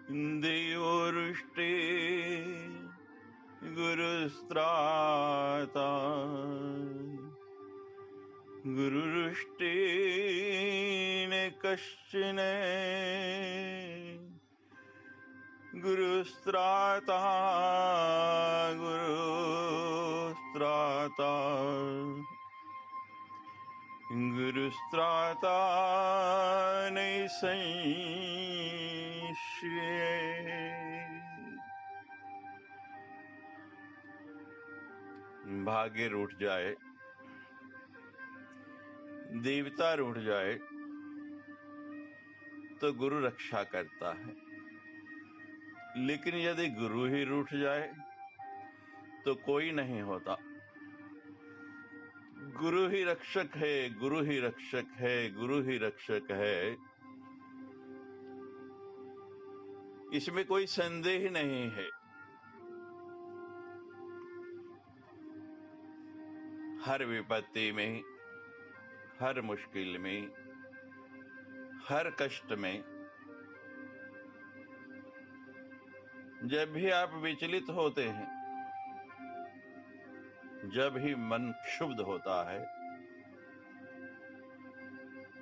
देवोरुष्टे गुरुस्त्राता गुरुरुष्टेन कश्चन गुरुस्त्राता गुरुस्त्राता गुरुस्त्राता नैसंशये। भाग्य रूठ जाए, देवता रूठ जाए तो गुरु रक्षा करता है, लेकिन यदि गुरु ही रूठ जाए तो कोई नहीं होता। गुरु ही रक्षक है, गुरु ही रक्षक है, गुरु ही रक्षक है, इसमें कोई संदेह नहीं है। हर विपत्ति में, हर मुश्किल में, हर कष्ट में जब भी आप विचलित होते हैं, जब ही मन क्षुब्ध होता है,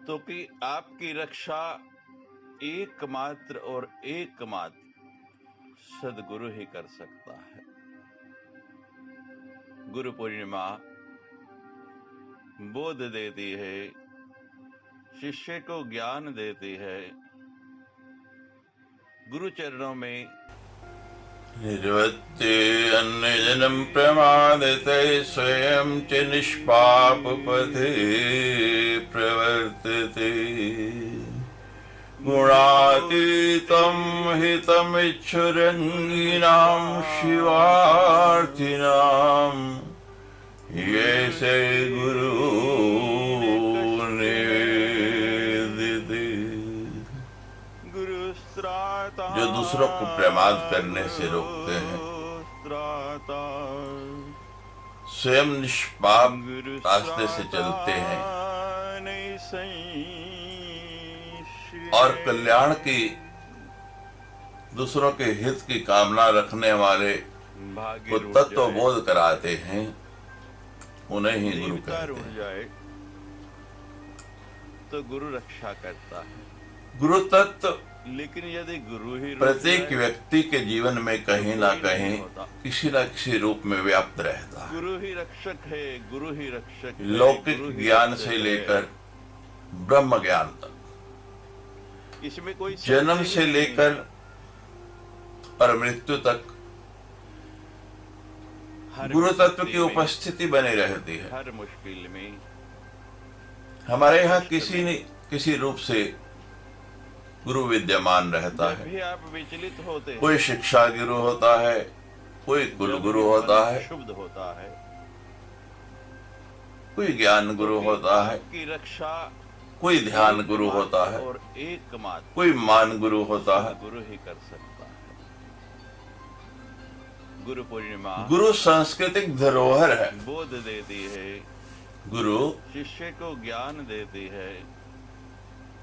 तो कि आपकी रक्षा एकमात्र और एकमात्र सद्गुरु ही कर सकता है। गुरु पूर्णिमा बोध देती है, शिष्य को ज्ञान देती है। गुरु चरणों में निर्वत्ते अन्यजनं प्रमादते स्वयं च निष्पापपथे प्रवर्तते। गुणातीतं हितमिच्छुरङ्गिणां शिवार्थिनां ये से गुरु जो दूसरों को प्रमाद करने से रोकते हैं, स्वयं निष्पाप रास्ते से चलते हैं और कल्याण की, दूसरों के हित की कामना रखने वाले को तत्व बोध कराते हैं, उन्हें ही गुरु कहते हैं। तो गुरु रक्षा करता है। गुरु तत्व लेकिन यदि गुरु ही प्रत्येक व्यक्ति के जीवन में कहीं ना कहीं किसी न किसी रूप में व्याप्त रहता है। गुरु ही रक्षक है, गुरु ही रक्षक है। लौकिक ज्ञान से लेकर ब्रह्म ज्ञान तक, इसमें कोई जन्म से लेकर और मृत्यु तक गुरु तत्व की उपस्थिति बनी रहती है। हर मुश्किल में हमारे यहाँ किसी न किसी रूप से गुरु विद्यमान रहता है। भी आप विचलित होते हैं, कोई शिक्षा गुरु होता है, कोई कुल गुरु होता है, शुद्ध होता है, कोई ज्ञान गुरु होता है, की रक्षा कोई ध्यान गुरु होता है, और एकमात्र कोई मान गुरु होता है। गुरु ही कर सकता है। गुरु पूर्णिमा गुरु सांस्कृतिक धरोहर है। बोध देती है, गुरु शिष्य को ज्ञान देती है,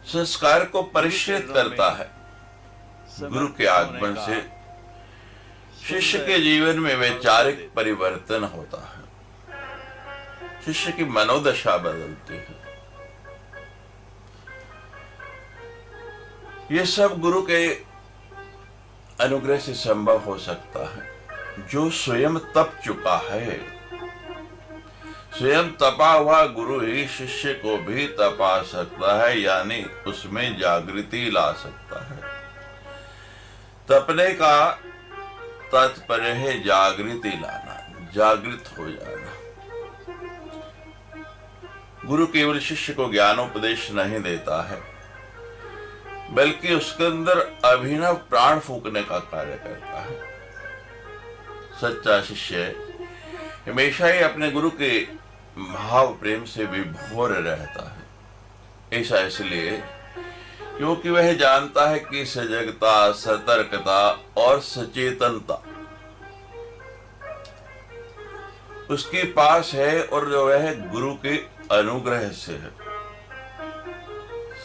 संस्कार को परिष्कृत करता है। गुरु के आगमन से शिष्य के जीवन में वैचारिक परिवर्तन होता है, शिष्य की मनोदशा बदलती है। ये सब गुरु के अनुग्रह से संभव हो सकता है। जो स्वयं तप चुका है, स्वयं तपा हुआ गुरु ही शिष्य को भी तपा सकता है, यानी उसमें जागृति ला सकता है। तपने का तात्पर्य है जागृति लाना, जागृत हो जाना। गुरु केवल शिष्य को ज्ञानोपदेश नहीं देता है, बल्कि उसके अंदर अभिनव प्राण फूंकने का कार्य करता है। सच्चा शिष्य हमेशा ही अपने गुरु के भाव प्रेम से विभोर रहता है। ऐसा इसलिए क्योंकि वह जानता है कि सजगता, सतर्कता और सचेतनता उसके पास है, और जो वह गुरु के अनुग्रह से है।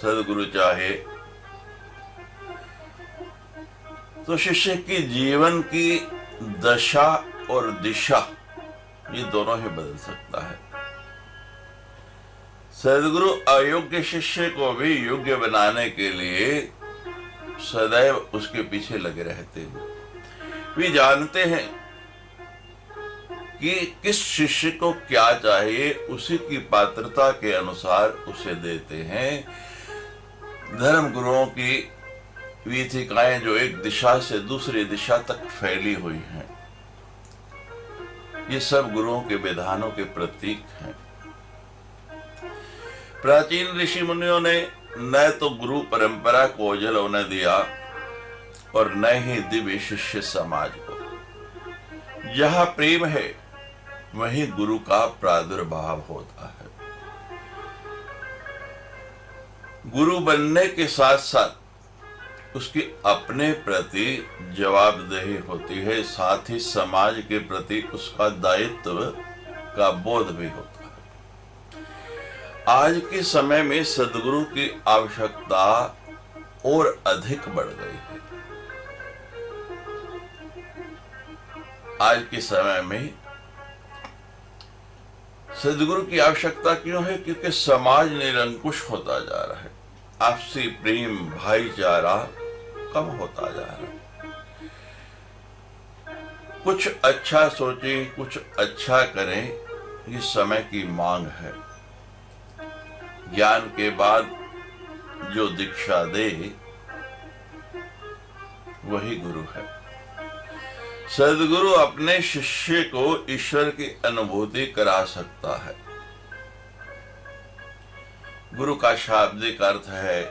सदगुरु चाहे तो शिष्य की जीवन की दशा और दिशा ये दोनों ही बदल सकता है। सदगुरु अयोग्य शिष्य को भी योग्य बनाने के लिए सदैव उसके पीछे लगे रहते हैं। वे जानते हैं कि किस शिष्य को क्या चाहिए, उसी की पात्रता के अनुसार उसे देते हैं। धर्म गुरुओं की वीथिकाएं जो एक दिशा से दूसरी दिशा तक फैली हुई हैं, ये सब गुरुओं के विधानों के प्रतीक हैं। प्राचीन ऋषि मुनियों ने न तो गुरु परंपरा को ओझल होने दिया और न ही दिव्य शिष्य समाज को। जहां प्रेम है वहीं गुरु का प्रादुर्भाव होता है। गुरु बनने के साथ साथ उसकी अपने प्रति जवाबदेही होती है, साथ ही समाज के प्रति उसका दायित्व का बोध भी होता है। आज के समय में सद्गुरु की आवश्यकता और अधिक बढ़ गई है। आज के समय में सद्गुरु की आवश्यकता क्यों है? क्योंकि समाज निरंकुश होता जा रहा है, आपसी प्रेम भाईचारा कम होता जा रहा है। कुछ अच्छा सोचे, कुछ अच्छा करें, ये समय की मांग है। ज्ञान के बाद जो दीक्षा दे वही गुरु है। सद्गुरु अपने शिष्य को ईश्वर की अनुभूति करा सकता है। गुरु का शाब्दिक अर्थ है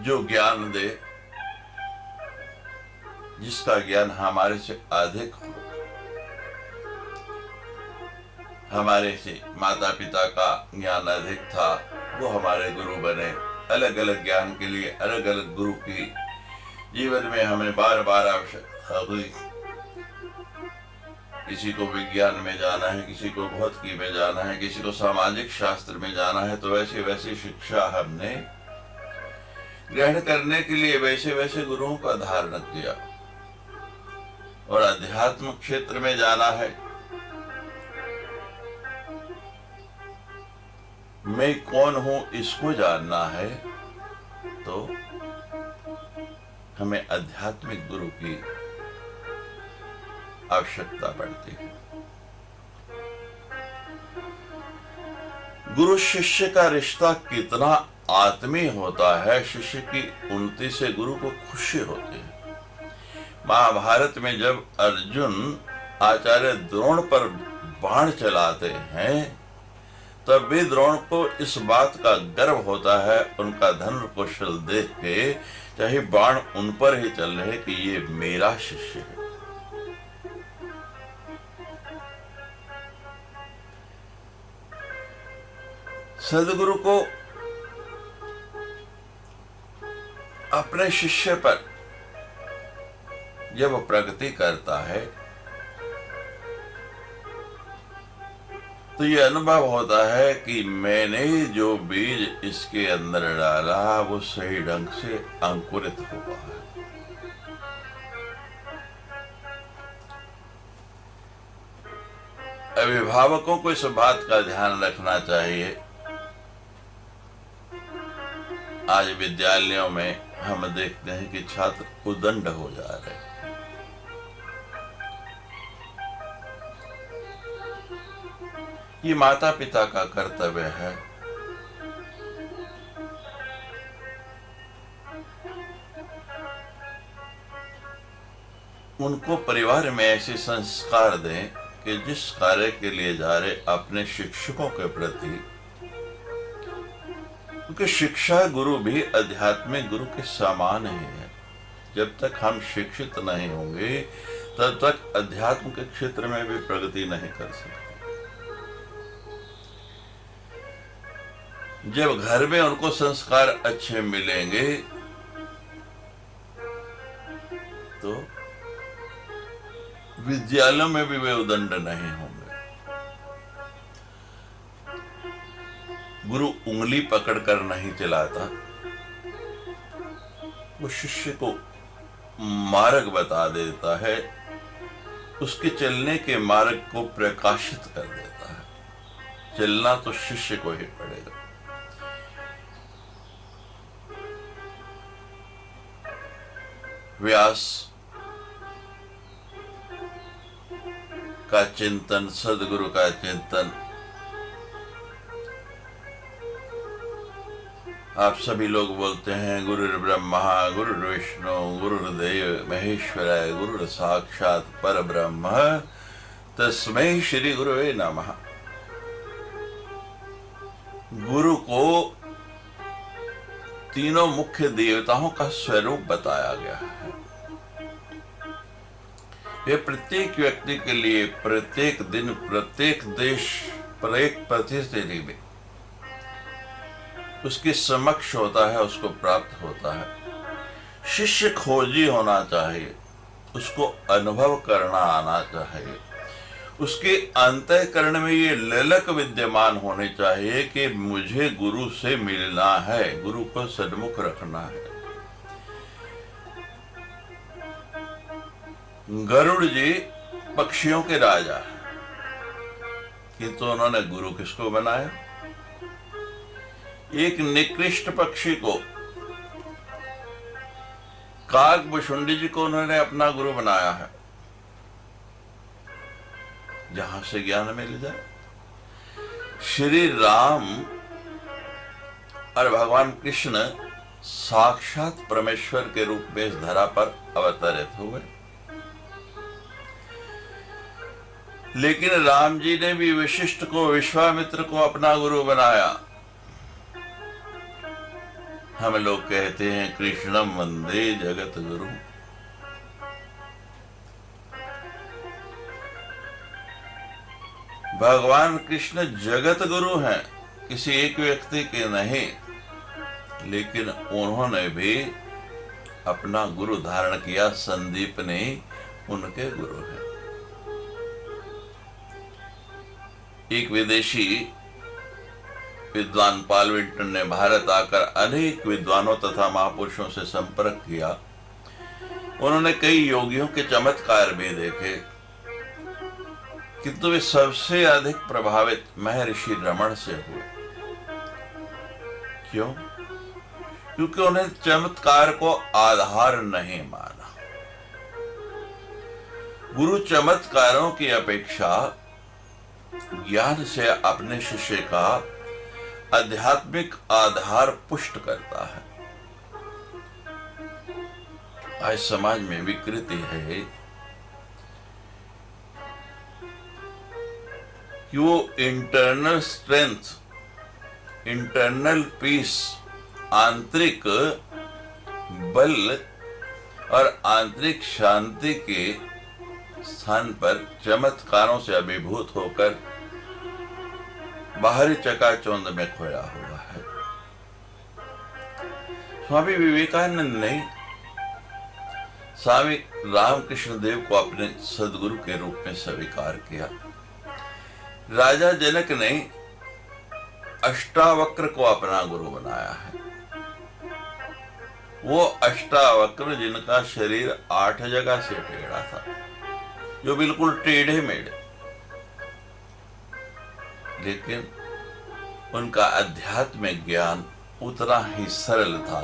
जो ज्ञान दे, जिसका ज्ञान हमारे से अधिक हो। हमारे से माता पिता का ज्ञान अधिक था, वो हमारे गुरु बने। अलग अलग ज्ञान के लिए अलग अलग गुरु की जीवन में हमें बार बार आवश्यकता हुई। किसी को विज्ञान में जाना है, किसी को भौतिकी में जाना है, किसी को सामाजिक शास्त्र में जाना है, तो वैसे वैसे शिक्षा हमने ग्रहण करने के लिए वैसे वैसे गुरुओं का धारण किया। और अध्यात्म क्षेत्र में जाना है, मैं कौन हूं इसको जानना है, तो हमें आध्यात्मिक गुरु की आवश्यकता पड़ती है। गुरु शिष्य का रिश्ता कितना आत्मीय होता है। शिष्य की उन्नति से गुरु को खुशी होती है। महाभारत में जब अर्जुन आचार्य द्रोण पर बाण चलाते हैं, तब भी द्रोण को इस बात का गर्व होता है, उनका धनुर कौशल देख के, चाहे बाण उन पर ही चल रहे, कि ये मेरा शिष्य है। सद्गुरु को अपने शिष्य पर जब प्रगति करता है तो ये अनुभव होता है कि मैंने जो बीज इसके अंदर डाला वो सही ढंग से अंकुरित हुआ है। अभिभावकों को इस बात का ध्यान रखना चाहिए। आज विद्यालयों में हम देखते हैं कि छात्र उदंड हो जा रहे हैं। ये माता पिता का कर्तव्य है उनको परिवार में ऐसे संस्कार दें कि जिस कार्य के लिए जा रहे अपने शिक्षकों के प्रति, क्योंकि शिक्षा गुरु भी आध्यात्मिक गुरु के समान ही है। जब तक हम शिक्षित नहीं होंगे तब तक अध्यात्म के क्षेत्र में भी प्रगति नहीं कर सकते। जब घर में उनको संस्कार अच्छे मिलेंगे तो विद्यालयों में भी वे उदंड नहीं होंगे। गुरु उंगली पकड़कर नहीं चलाता, वो शिष्य को मार्ग बता देता है, उसके चलने के मार्ग को प्रकाशित कर देता है। चलना तो शिष्य को ही पड़ेगा। व्यास का चिंतन, सदगुरु का चिंतन आप सभी लोग बोलते हैं गुरुर् ब्रह्मा गुरुर् विष्णु गुरुर्देव महेश्वराय गुरुर् साक्षात परब्रह्म तस्मै श्री गुरुवे नमः। गुरु को तीनों मुख्य देवताओं का स्वरूप बताया गया है। ये प्रत्येक व्यक्ति के लिए प्रत्येक दिन, प्रत्येक देश, प्रत्येक परिस्थिति में उसके समक्ष होता है, उसको प्राप्त होता है। शिष्य खोजी होना चाहिए, उसको अनुभव करना आना चाहिए, उसके अंतःकरण में ये ललक विद्यमान होनी चाहिए कि मुझे गुरु से मिलना है, गुरु को सन्मुख रखना है। गरुड़ जी पक्षियों के राजा हैं, किंतु उन्होंने गुरु किसको बनाया? एक निकृष्ट पक्षी को, काकभुशुंडी जी को उन्होंने अपना गुरु बनाया है, जहां से ज्ञान मिल जाए। श्री राम और भगवान कृष्ण साक्षात परमेश्वर के रूप में इस धरा पर अवतरित हुए, लेकिन राम जी ने भी वशिष्ठ को, विश्वामित्र को अपना गुरु बनाया। हम लोग कहते हैं कृष्णम वंदे जगत गुरु। भगवान कृष्ण जगत गुरु हैं, किसी एक व्यक्ति के नहीं, लेकिन उन्होंने भी अपना गुरु धारण किया। संदीप ने उनके गुरु हैं। एक विदेशी विद्वान पॉल विंटन ने भारत आकर अनेक विद्वानों तथा महापुरुषों से संपर्क किया। उन्होंने कई योगियों के चमत्कार भी देखे, किंतु वे सबसे अधिक प्रभावित महर्षि रमण से हुए। क्यों? क्योंकि उन्हें चमत्कार को आधार नहीं माना। गुरु चमत्कारों की अपेक्षा ज्ञान से अपने शिष्य का आध्यात्मिक आधार पुष्ट करता है। आज समाज में विकृति है कि वो इंटरनल स्ट्रेंथ, इंटरनल पीस, आंतरिक बल और आंतरिक शांति के स्थान पर चमत्कारों से अभिभूत होकर बाहरी चकाचौंध में खोया हुआ है। स्वामी विवेकानंद ने स्वामी रामकृष्ण देव को अपने सदगुरु के रूप में स्वीकार किया। राजा जनक ने अष्टावक्र को अपना गुरु बनाया है। वो अष्टावक्र जिनका शरीर 8 जगह से टेढ़ा था, जो बिल्कुल टेढ़े मेढ़े, लेकिन उनका आध्यात्मिक ज्ञान उतना ही सरल था।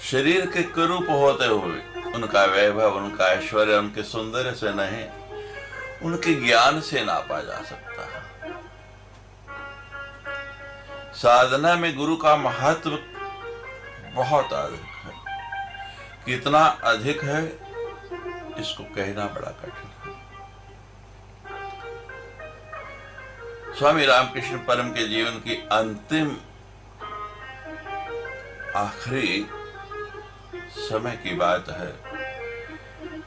शरीर के कुरूप होते हुए उनका वैभव, उनका ऐश्वर्य, उनके सौंदर्य से नहीं, उनके ज्ञान से नापा जा सकता है। साधना में गुरु का महत्व बहुत अधिक है। कितना अधिक है इसको कहना बड़ा कठिन है। स्वामी रामकृष्ण परम के जीवन की अंतिम आखिरी समय की बात है।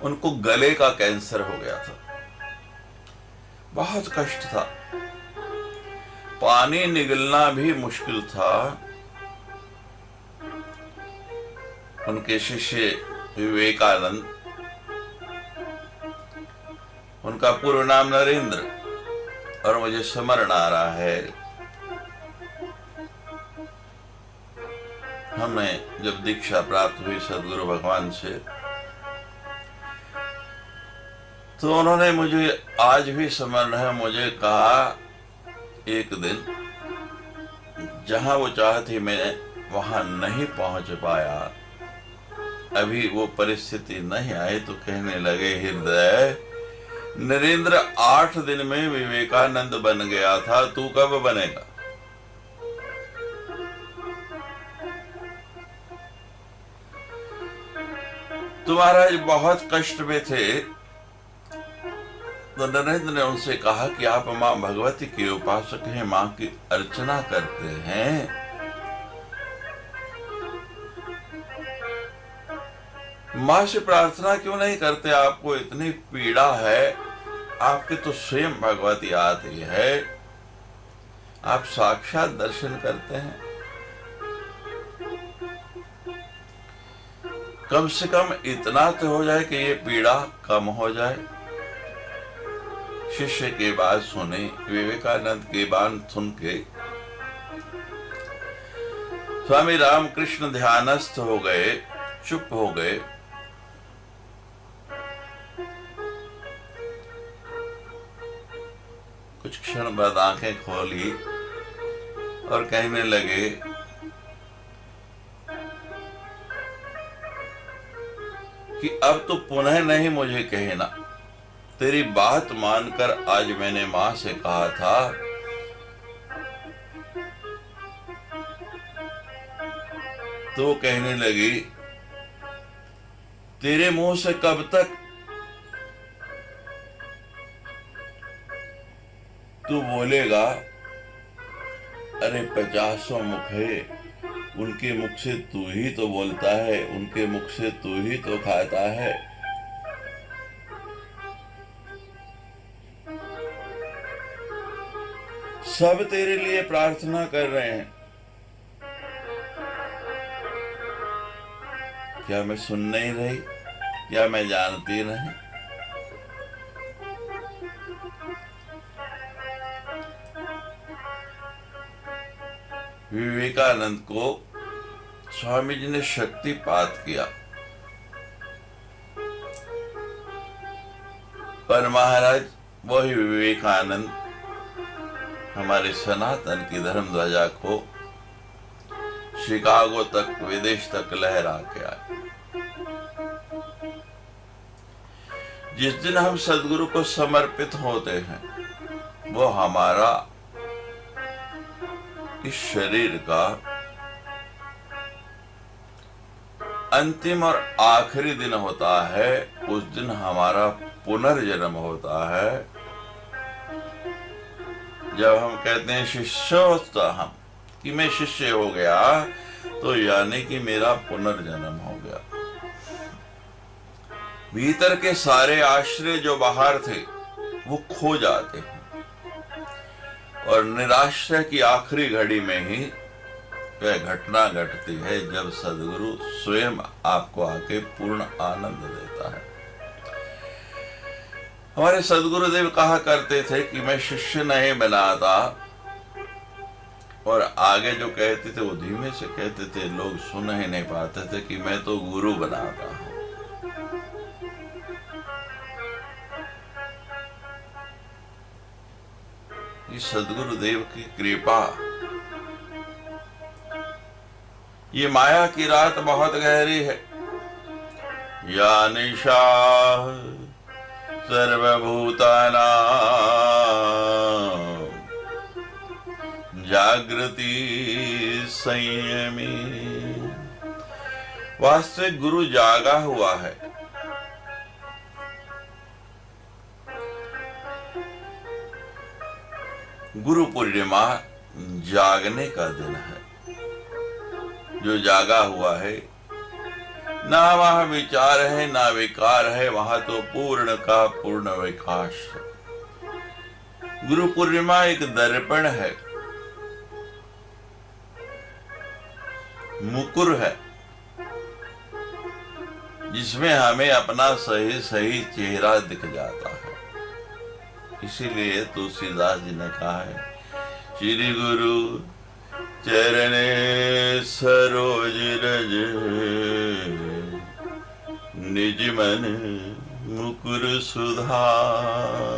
उनको गले का कैंसर हो गया था, बहुत कष्ट था, पानी निगलना भी मुश्किल था। उनके शिष्य विवेकानंद, उनका पूर्व नाम नरेंद्र और मुझे स्मरण आ रहा है हमें जब दीक्षा प्राप्त हुई सदगुरु भगवान से, तो उन्होंने मुझे आज भी स्मरण है, मुझे कहा एक दिन जहां वो चाहती मैं वहां नहीं पहुंच पाया, अभी वो परिस्थिति नहीं आई, तो कहने लगे, हृदय नरेंद्र 8 दिन में विवेकानंद बन गया था, तू कब बनेगा? तो महाराज बहुत कष्ट में थे, तो नरेंद्र ने उनसे कहा कि आप मां भगवती के उपासक हैं, मां की अर्चना करते हैं, मां से प्रार्थना क्यों नहीं करते? आपको इतनी पीड़ा है, आपके तो स्वयं भगवती आती है, आप साक्षात दर्शन करते हैं, कम से कम इतना तो हो जाए कि ये पीड़ा कम हो जाए। शिष्य की बात सुनी, विवेकानंद की बात सुन के स्वामी रामकृष्ण ध्यानस्थ हो गए, चुप हो गए। कुछ क्षण बाद आंखें खोली और कहने लगे, कि अब तो पुनः नहीं मुझे कहना, तेरी बात मानकर आज मैंने मां से कहा था, तो कहने लगी, तेरे मुंह से कब तक तू बोलेगा, अरे 50 मुख है, उनके मुख से तू ही तो बोलता है, उनके मुख से तू ही तो खाता है। सब तेरे लिए प्रार्थना कर रहे हैं, क्या मैं सुन नहीं रही? क्या मैं जानती नहीं? विवेकानंद को स्वामी जी ने शक्तिपात किया, पर महाराज वही विवेकानंद हमारे सनातन की धर्म ध्वजा को शिकागो तक, विदेश तक लहरा के आए। जिस दिन हम सदगुरु को समर्पित होते हैं, वो हमारा इस शरीर का अंतिम और आखिरी दिन होता है। उस दिन हमारा पुनर्जन्म होता है। जब हम कहते हैं शिष्योत्तम, कि मैं शिष्य हो गया, तो यानी कि मेरा पुनर्जन्म हो गया। भीतर के सारे आश्रय जो बाहर थे वो खो जाते हैं, और निराश्रय की आखिरी घड़ी में ही वह घटना घटती है जब सदगुरु स्वयं आपको आके पूर्ण आनंद देता है। हमारे सदगुरुदेव कहा करते थे कि मैं शिष्य नहीं बनाता, और आगे जो कहते थे वो धीमे से कहते थे, लोग सुन ही नहीं पाते थे कि मैं तो गुरु बनाता हूं। सदगुरुदेव की कृपा, ये माया की रात बहुत गहरी है। या निशा सर्वभूतानां जागृति संयमी। वास्तविक गुरु जागा हुआ है। गुरु पूर्णिमा जागने का दिन है। जो जागा हुआ है, ना वहां विचार है ना विकार है, वहां तो पूर्ण का पूर्ण विकास है। गुरु पूर्णिमा एक दर्पण है, मुकुर है, जिसमें हमें अपना सही सही चेहरा दिख जाता है। इसीलिए तुलसीदास जी ने कहा है, श्री गुरु चरणे सरोज रज निज मन मुकुर सुधार।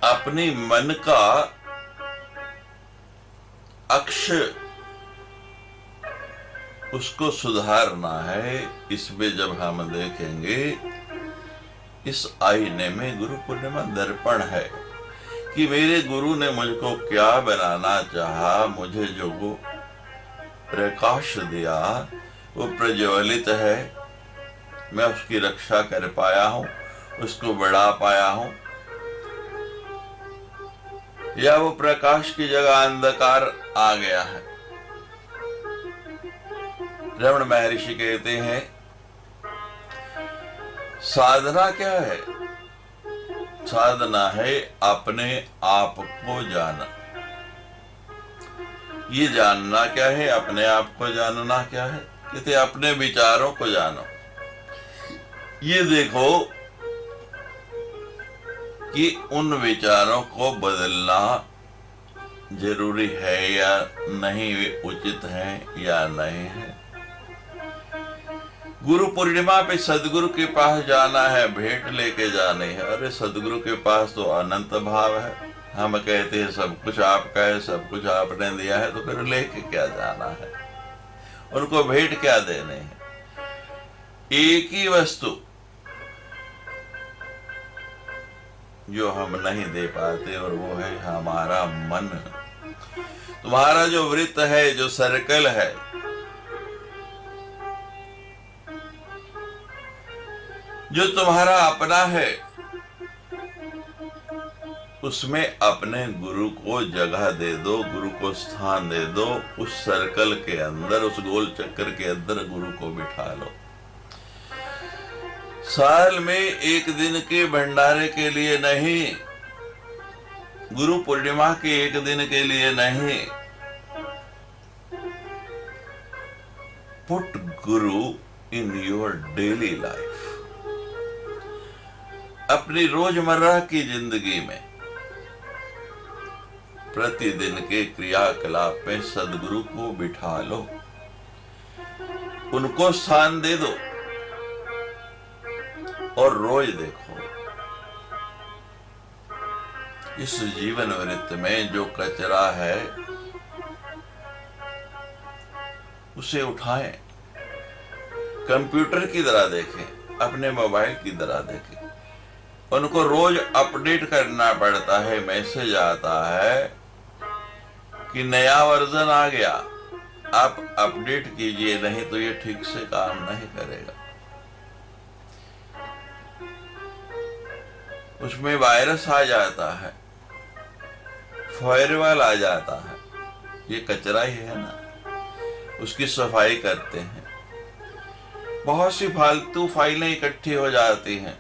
अपनी मन का अक्ष उसको सुधारना है। इसमें जब हम देखेंगे, इस आईने में गुरु पूर्णिमा दर्पण है कि मेरे गुरु ने मुझको क्या बनाना चाहा, मुझे जो वो प्रकाश दिया वो प्रज्वलित है, मैं उसकी रक्षा कर पाया हूं, उसको बढ़ा पाया हूं, या वो प्रकाश की जगह अंधकार आ गया है। रमण महर्षि कहते हैं, साधना क्या है? साधना है अपने आप को जाना। ये जानना क्या है? अपने आप को जानना क्या है? कहते अपने विचारों को जानो। ये देखो कि उन विचारों को बदलना जरूरी है या नहीं, वे उचित है या नहीं है। गुरु पूर्णिमा पे सदगुरु के पास जाना है, भेंट लेके जानी है। अरे सदगुरु के पास तो अनंत भाव है। हम कहते हैं सब कुछ आपका है, सब कुछ आपने दिया है, तो फिर लेके क्या जाना है? उनको भेंट क्या देने हैं? एक ही वस्तु जो हम नहीं दे पाते, और वो है हमारा मन। तुम्हारा जो वृत्त है, जो सर्कल है, जो तुम्हारा अपना है, उसमें अपने गुरु को जगह दे दो, गुरु को स्थान दे दो। उस सर्कल के अंदर, उस गोल चक्कर के अंदर गुरु को बिठा लो। साल में एक दिन के भंडारे के लिए नहीं, गुरु पूर्णिमा के एक दिन के लिए नहीं, put Guru in your daily life. अपनी रोजमर्रा की जिंदगी में प्रतिदिन के क्रियाकलाप में सदगुरु को बिठा लो, उनको स्थान दे दो, और रोज देखो इस जीवन वृत्त में जो कचरा है उसे उठाएं। कंप्यूटर की तरह देखें, अपने मोबाइल की तरह देखें। उनको रोज अपडेट करना पड़ता है। मैसेज आता है कि नया वर्जन आ गया, आप अपडेट कीजिए, नहीं तो ये ठीक से काम नहीं करेगा। उसमें वायरस आ जाता है, फायरवॉल आ जाता है, ये कचरा ही है ना। उसकी सफाई करते हैं। बहुत सी फालतू फाइलें इकट्ठी हो जाती हैं,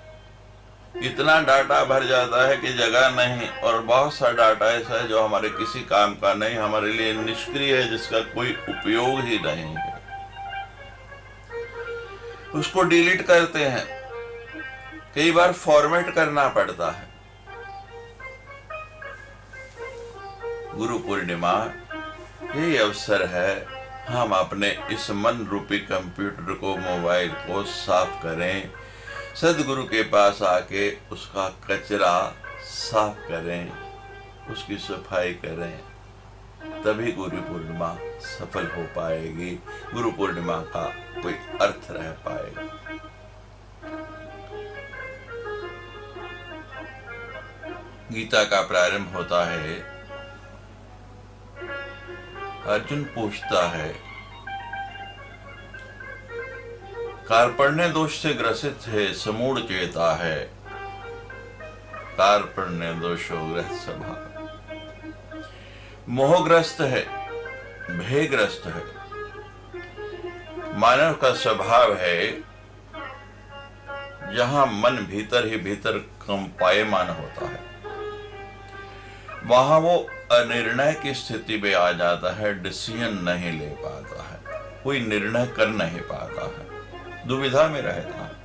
इतना डाटा भर जाता है कि जगह नहीं, और बहुत सा डाटा ऐसा है जो हमारे किसी काम का नहीं, हमारे लिए निष्क्रिय है, जिसका कोई उपयोग ही नहीं है। उसको डिलीट करते हैं, कई बार फॉर्मेट करना पड़ता है। गुरु पूर्णिमा यही अवसर है, हम अपने इस मन रूपी कंप्यूटर को, मोबाइल को साफ करें, सदगुरु के पास आके उसका कचरा साफ करें, उसकी सफाई करें, तभी गुरु पूर्णिमा सफल हो पाएगी, गुरु पूर्णिमा का कोई अर्थ रह पाएगा। गीता का प्रारंभ होता है, अर्जुन पूछता है, कार्पण्य दोष से ग्रसित है, समूढ़ चेता है, कार्पण्य दोषोग्रस्त स्वभाव, मोहग्रस्त है, भयग्रस्त है। मानव का स्वभाव है, जहां मन भीतर ही भीतर कंपायमान होता है, वहां वो अनिर्णय की स्थिति में आ जाता है, डिसीजन नहीं ले पाता है, कोई निर्णय कर नहीं पाता है, दुविधा में रहता है।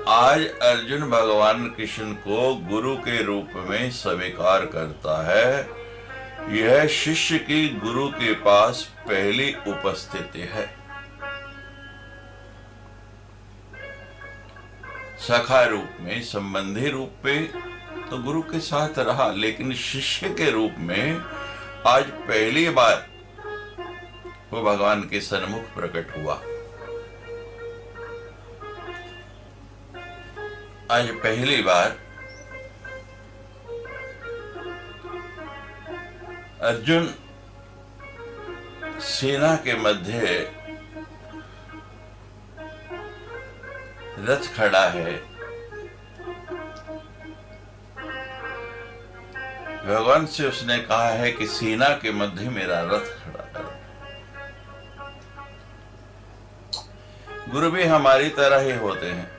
आज अर्जुन भगवान कृष्ण को गुरु के रूप में स्वीकार करता है। यह शिष्य की गुरु के पास पहली उपस्थिति है। सखा रूप में, संबंधी रूप में तो गुरु के साथ रहा, लेकिन शिष्य के रूप में आज पहली बार वो भगवान के सन्मुख प्रकट हुआ। आज पहली बार अर्जुन सेना के मध्य रथ खड़ा है। भगवान से उसने कहा है कि सेना के मध्य मेरा रथ खड़ा करो। गुरु भी हमारी तरह ही होते हैं।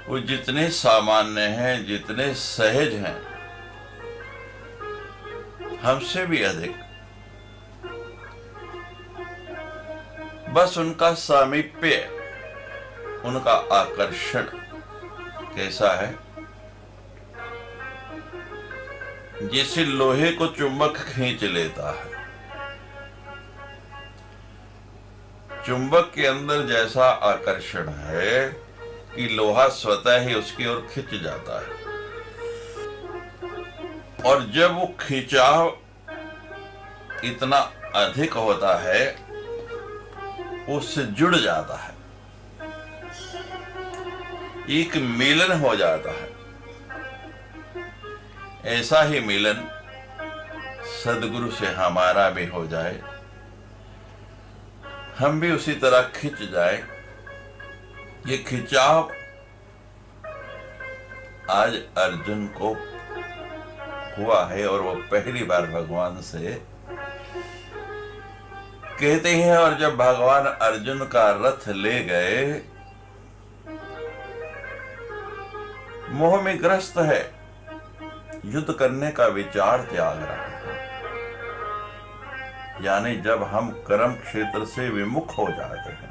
वो जितने सामान्य हैं, जितने सहज हैं, हमसे भी अधिक। बस उनका सामीप्य, उनका आकर्षण कैसा है? जैसे लोहे को चुंबक खींच लेता है। चुंबक के अंदर जैसा आकर्षण है कि लोहा स्वतः ही उसकी ओर खिंच जाता है, और जब वो खिंचाव इतना अधिक होता है, उससे जुड़ जाता है, एक मिलन हो जाता है। ऐसा ही मिलन सदगुरु से हमारा भी हो जाए, हम भी उसी तरह खिंच जाए। ये खिंचाव आज अर्जुन को हुआ है, और वो पहली बार भगवान से कहते हैं। और जब भगवान अर्जुन का रथ ले गए, मोह में ग्रस्त है, युद्ध करने का विचार त्याग रहा है। यानी जब हम कर्म क्षेत्र से विमुख हो जाते हैं,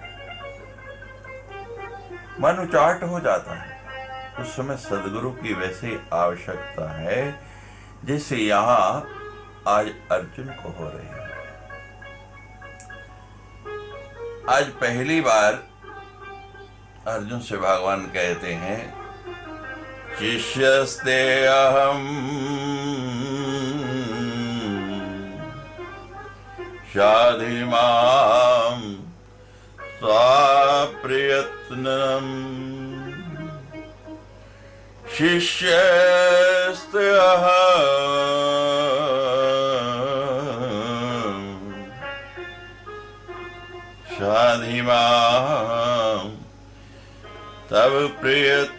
मन उचाट हो जाता है, उस समय सदगुरु की वैसी आवश्यकता है जैसे यहां आज अर्जुन को हो रही है। आज पहली बार अर्जुन से भगवान कहते हैं, शिष्यस्ते अहम शाधि मां स्वाप्रयत्नम्। शिष्यस्ते अहम शाधि मां तव प्रयत्नम्।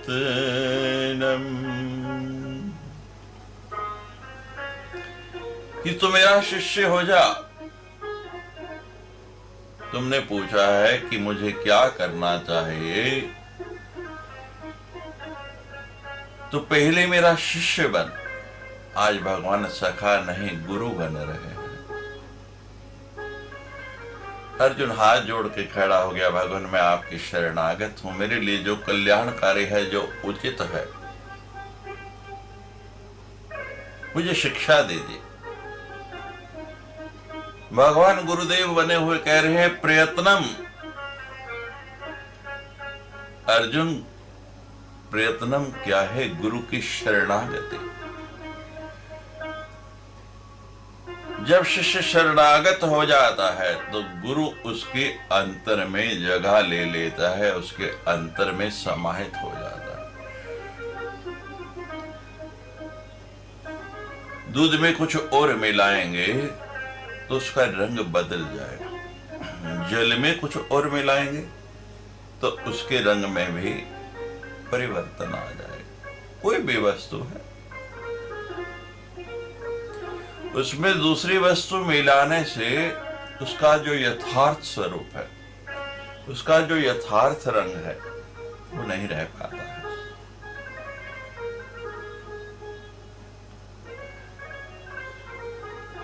कि तू मेरा शिष्य हो जा। तुमने पूछा है कि मुझे क्या करना चाहिए, तो पहले मेरा शिष्य बन। आज भगवान सखा नहीं गुरु बन रहे हैं। अर्जुन हाथ जोड़ के खड़ा हो गया, भगवान मैं आपकी शरणागत हूं। मेरे लिए जो कल्याणकारी है, जो उचित है, मुझे शिक्षा दीजिए। भगवान गुरुदेव बने हुए कह रहे हैं प्रयत्नम। अर्जुन, प्रयत्नम क्या है? गुरु की शरणागति। जब शिष्य शरणागत हो जाता है तो गुरु उसके अंतर में जगह ले लेता है, उसके अंतर में समाहित हो जाता है। दूध में कुछ और मिलाएंगे तो उसका रंग बदल जाएगा। जल में कुछ और मिलाएंगे तो उसके रंग में भी परिवर्तन आ जाएगा। कोई भी वस्तु है, उसमें दूसरी वस्तु मिलाने से उसका जो यथार्थ स्वरूप है, उसका जो यथार्थ रंग है, वो नहीं रह पाता है।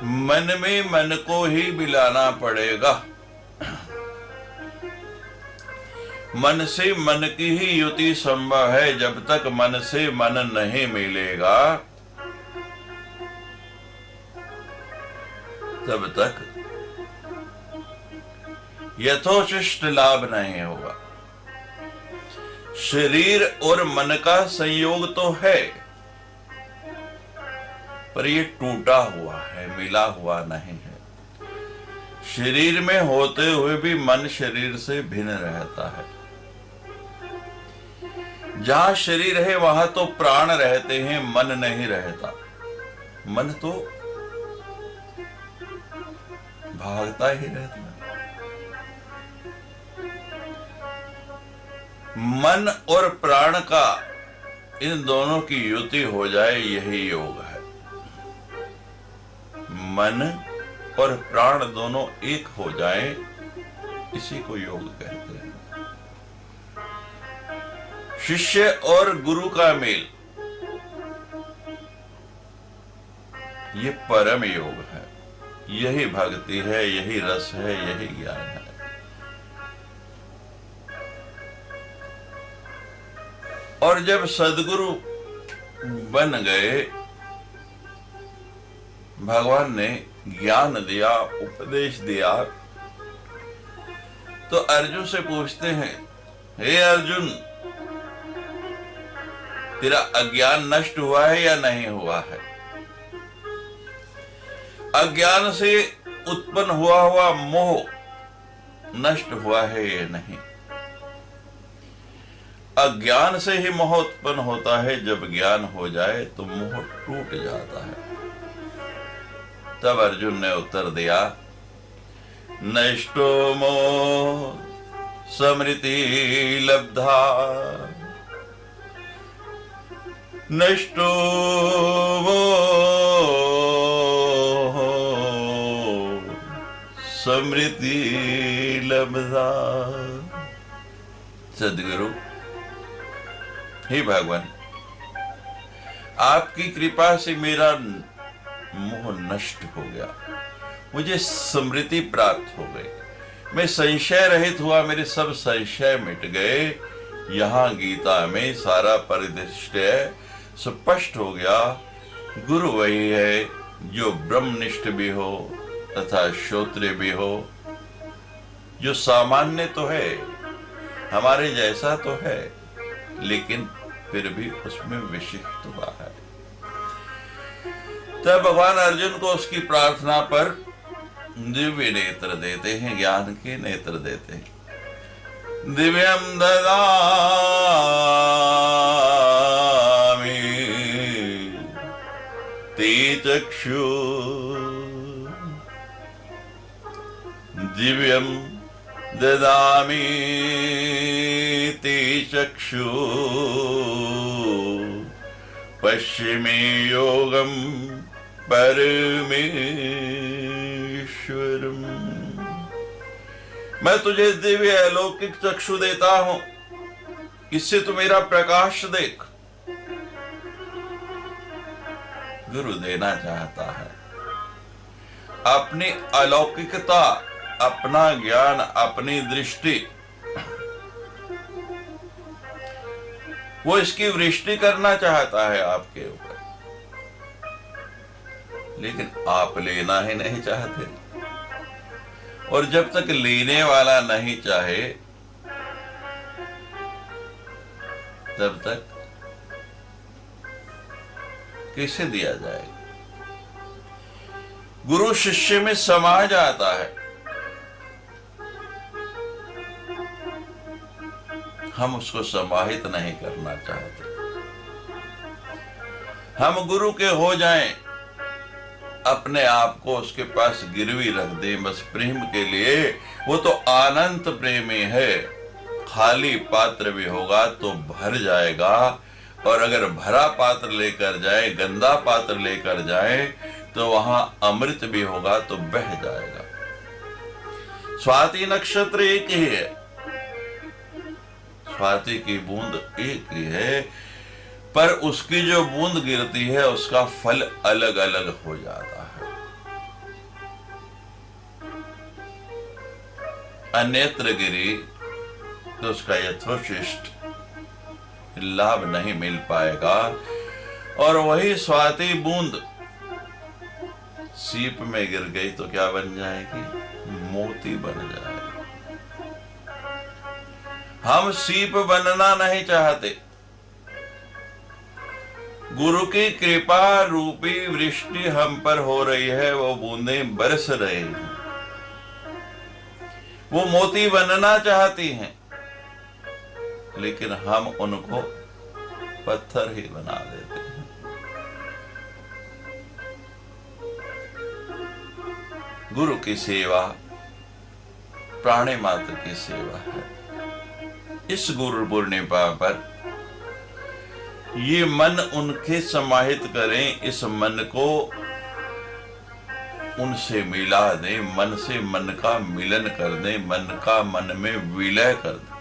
मन में मन को ही मिलाना पड़ेगा। मन से मन की ही युति संभव है। जब तक मन से मन नहीं मिलेगा तब तक यथोचिष्ट लाभ नहीं होगा। शरीर और मन का संयोग तो है, पर ये टूटा हुआ है, मिला हुआ नहीं है। शरीर में होते हुए भी मन शरीर से भिन्न रहता है। जहां शरीर है वहां तो प्राण रहते हैं, मन नहीं रहता। मन तो भागता ही रहता है। मन और प्राण का, इन दोनों की युति हो जाए, यही योग है। मन और प्राण दोनों एक हो जाए, इसी को योग कहते हैं। शिष्य और गुरु का मेल, ये परम योग है। यही भक्ति है, यही रस है, यही ज्ञान है। और जब सद्गुरु बन गए, भगवान ने ज्ञान दिया, उपदेश दिया, तो अर्जुन से पूछते हैं, हे अर्जुन, तेरा अज्ञान नष्ट हुआ है या नहीं हुआ है? अज्ञान से उत्पन्न हुआ मोह नष्ट हुआ है या नहीं? अज्ञान से ही मोह उत्पन्न होता है। जब ज्ञान हो जाए तो मोह टूट जाता है। तब अर्जुन ने उत्तर दिया, नष्टो मोह स्मृति लब्धा, नष्टो मोह स्मृति लब्धा। सद्गुरु, हे भगवान, आपकी कृपा से मेरा मोह नष्ट हो गया, मुझे स्मृति प्राप्त हो गई, मैं संशय रहित हुआ, मेरे सब संशय मिट गए। यहाँ गीता में सारा परिदृश्य स्पष्ट हो गया। गुरु वही है जो ब्रह्मनिष्ठ भी हो तथा श्रोत्रिय भी हो, जो सामान्य तो है, हमारे जैसा तो है, लेकिन फिर भी उसमें विशिष्टता है। तब भगवान अर्जुन को उसकी प्रार्थना पर दिव्य नेत्र देते हैं, ज्ञान के नेत्र देते हैं। दिव्यम ददामि ते चक्षु, दिव्यम ददामि ते चक्षु, पश्चिमे योगम परमेश्वरम। मैं तुझे दिव्य अलौकिक चक्षु देता हूं, इससे तू मेरा प्रकाश देख। गुरु देना चाहता है अपनी अलौकिकता, अपना ज्ञान, अपनी दृष्टि, वो इसकी वृष्टि करना चाहता है आपके ऊपर, लेकिन आप लेना ही नहीं चाहते। और जब तक लेने वाला नहीं चाहे तब तक कैसे दिया जाएगा? गुरु शिष्य में समा जाता है। हम उसको समाहित नहीं करना चाहते। हम गुरु के हो जाएं, अपने आप को उसके पास गिरवी रख दें बस प्रेम के लिए। वो तो अनंत प्रेमी है। खाली पात्र भी होगा तो भर जाएगा, और अगर भरा पात्र लेकर जाए, गंदा पात्र लेकर जाए, तो वहां अमृत भी होगा तो बह जाएगा। स्वाति नक्षत्र एक ही है, स्वाति की बूंद एक ही है, पर उसकी जो बूंद गिरती है उसका फल अलग अलग हो जाता है। अन्यत्र गिरी कि उसका यथोचिष्ट लाभ नहीं मिल पाएगा, और वही स्वाति बूंद सीप में गिर गई तो क्या बन जाएगी? मोती बन जाएगी। हम सीप बनना नहीं चाहते। गुरु की कृपा रूपी वृष्टि हम पर हो रही है, वो बूंदें बरस रही हैं, वो मोती बनना चाहती हैं, लेकिन हम उनको पत्थर ही बना देते हैं। गुरु की सेवा प्राणी मात्र की सेवा है। इस गुरु पूर्णिमा पर ये मन उनके समाहित करें, इस मन को उनसे मिला दें, मन से मन का मिलन कर दें, मन का मन में विलय कर दें।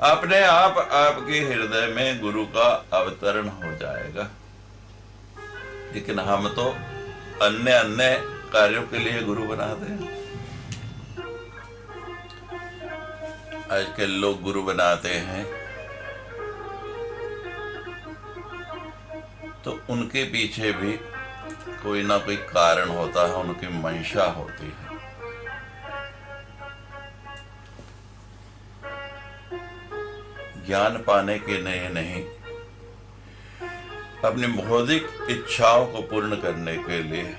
अपने आप आपके हृदय में गुरु का अवतरण हो जाएगा। लेकिन हम तो अन्य अन्य कार्यों के लिए गुरु बनाते हैं। आजकल लोग गुरु बनाते हैं तो उनके पीछे भी कोई ना कोई कारण होता है, उनकी मंशा होती है। ज्ञान पाने के लिए नहीं, अपनी बौद्धिक इच्छाओं को पूर्ण करने के लिए।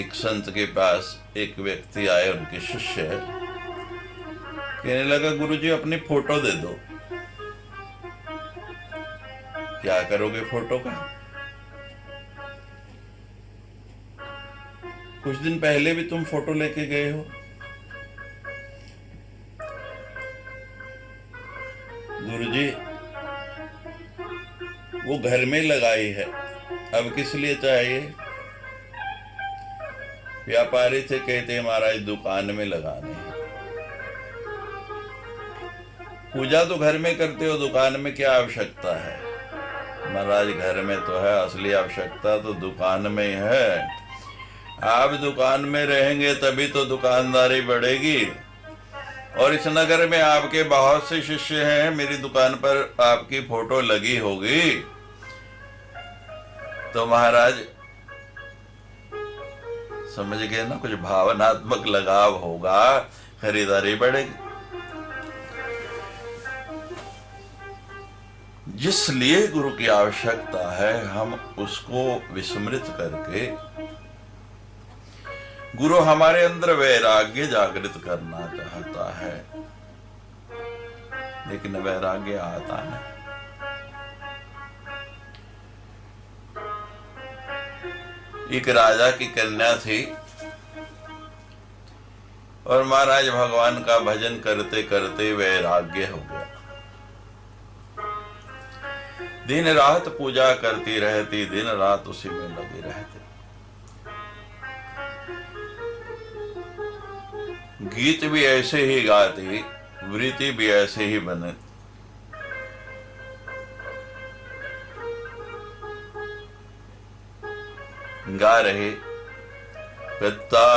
एक संत के पास एक व्यक्ति आए, उनके शिष्य है, कहने लगा गुरुजी अपनी फोटो दे दो। क्या करोगे फोटो का? कुछ दिन पहले भी तुम फोटो लेके गए हो। गुरुजी वो घर में लगाई है, अब किस लिए चाहिए? व्यापारी से कहते महाराज दुकान में लगाने हैं। पूजा तो घर में करते हो, दुकान में क्या आवश्यकता है? महाराज घर में तो है, असली आवश्यकता तो दुकान में ही है। आप दुकान में रहेंगे तभी तो दुकानदारी बढ़ेगी। और इस नगर में आपके बहुत से शिष्य हैं, मेरी दुकान पर आपकी फोटो लगी होगी तो महाराज समझ गए ना, कुछ भावनात्मक लगाव होगा, खरीदारी बढ़ेगी। जिस लिए गुरु की आवश्यकता है, हम उसको विस्मृत करके गुरु हमारे अंदर वैराग्य जागृत करना चाहता है, लेकिन वैराग्य आता है। एक राजा की कन्या थी और महाराज भगवान का भजन करते करते वैराग्य हो गया। दिन रात पूजा करती रहती, दिन रात उसी में लगी रहती। गीत भी ऐसे ही गाती, वृत्ति भी ऐसे ही बने। गा रहे पत्ता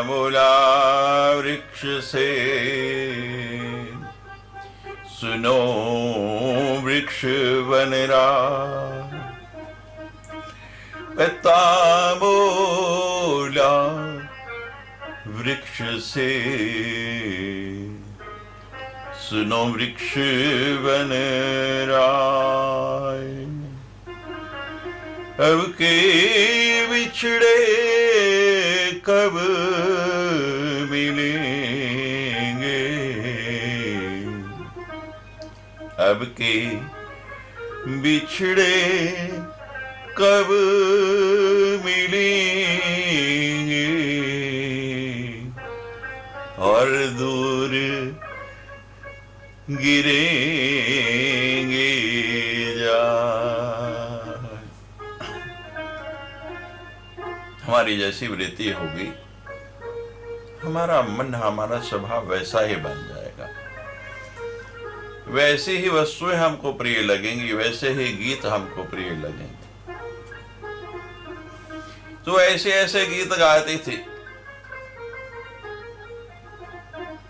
मूला वृक्ष से सुनो वृक्ष बन रहा, पत्ता मूला वृक्ष से सुनो वृक्ष बन रहा। अब के बिछड़े कब मिलेंगे, अब के बिछड़े कब मिलेंगे, और दूर गिरेंगे जा। हमारी जैसी वृत्ति होगी, हमारा मन, हमारा स्वभाव वैसा ही बन जाएगा। वैसी ही वस्तुएं हमको प्रिय लगेंगी, वैसे ही गीत हमको प्रिय लगेंगे। तो ऐसे ऐसे गीत गाती थी,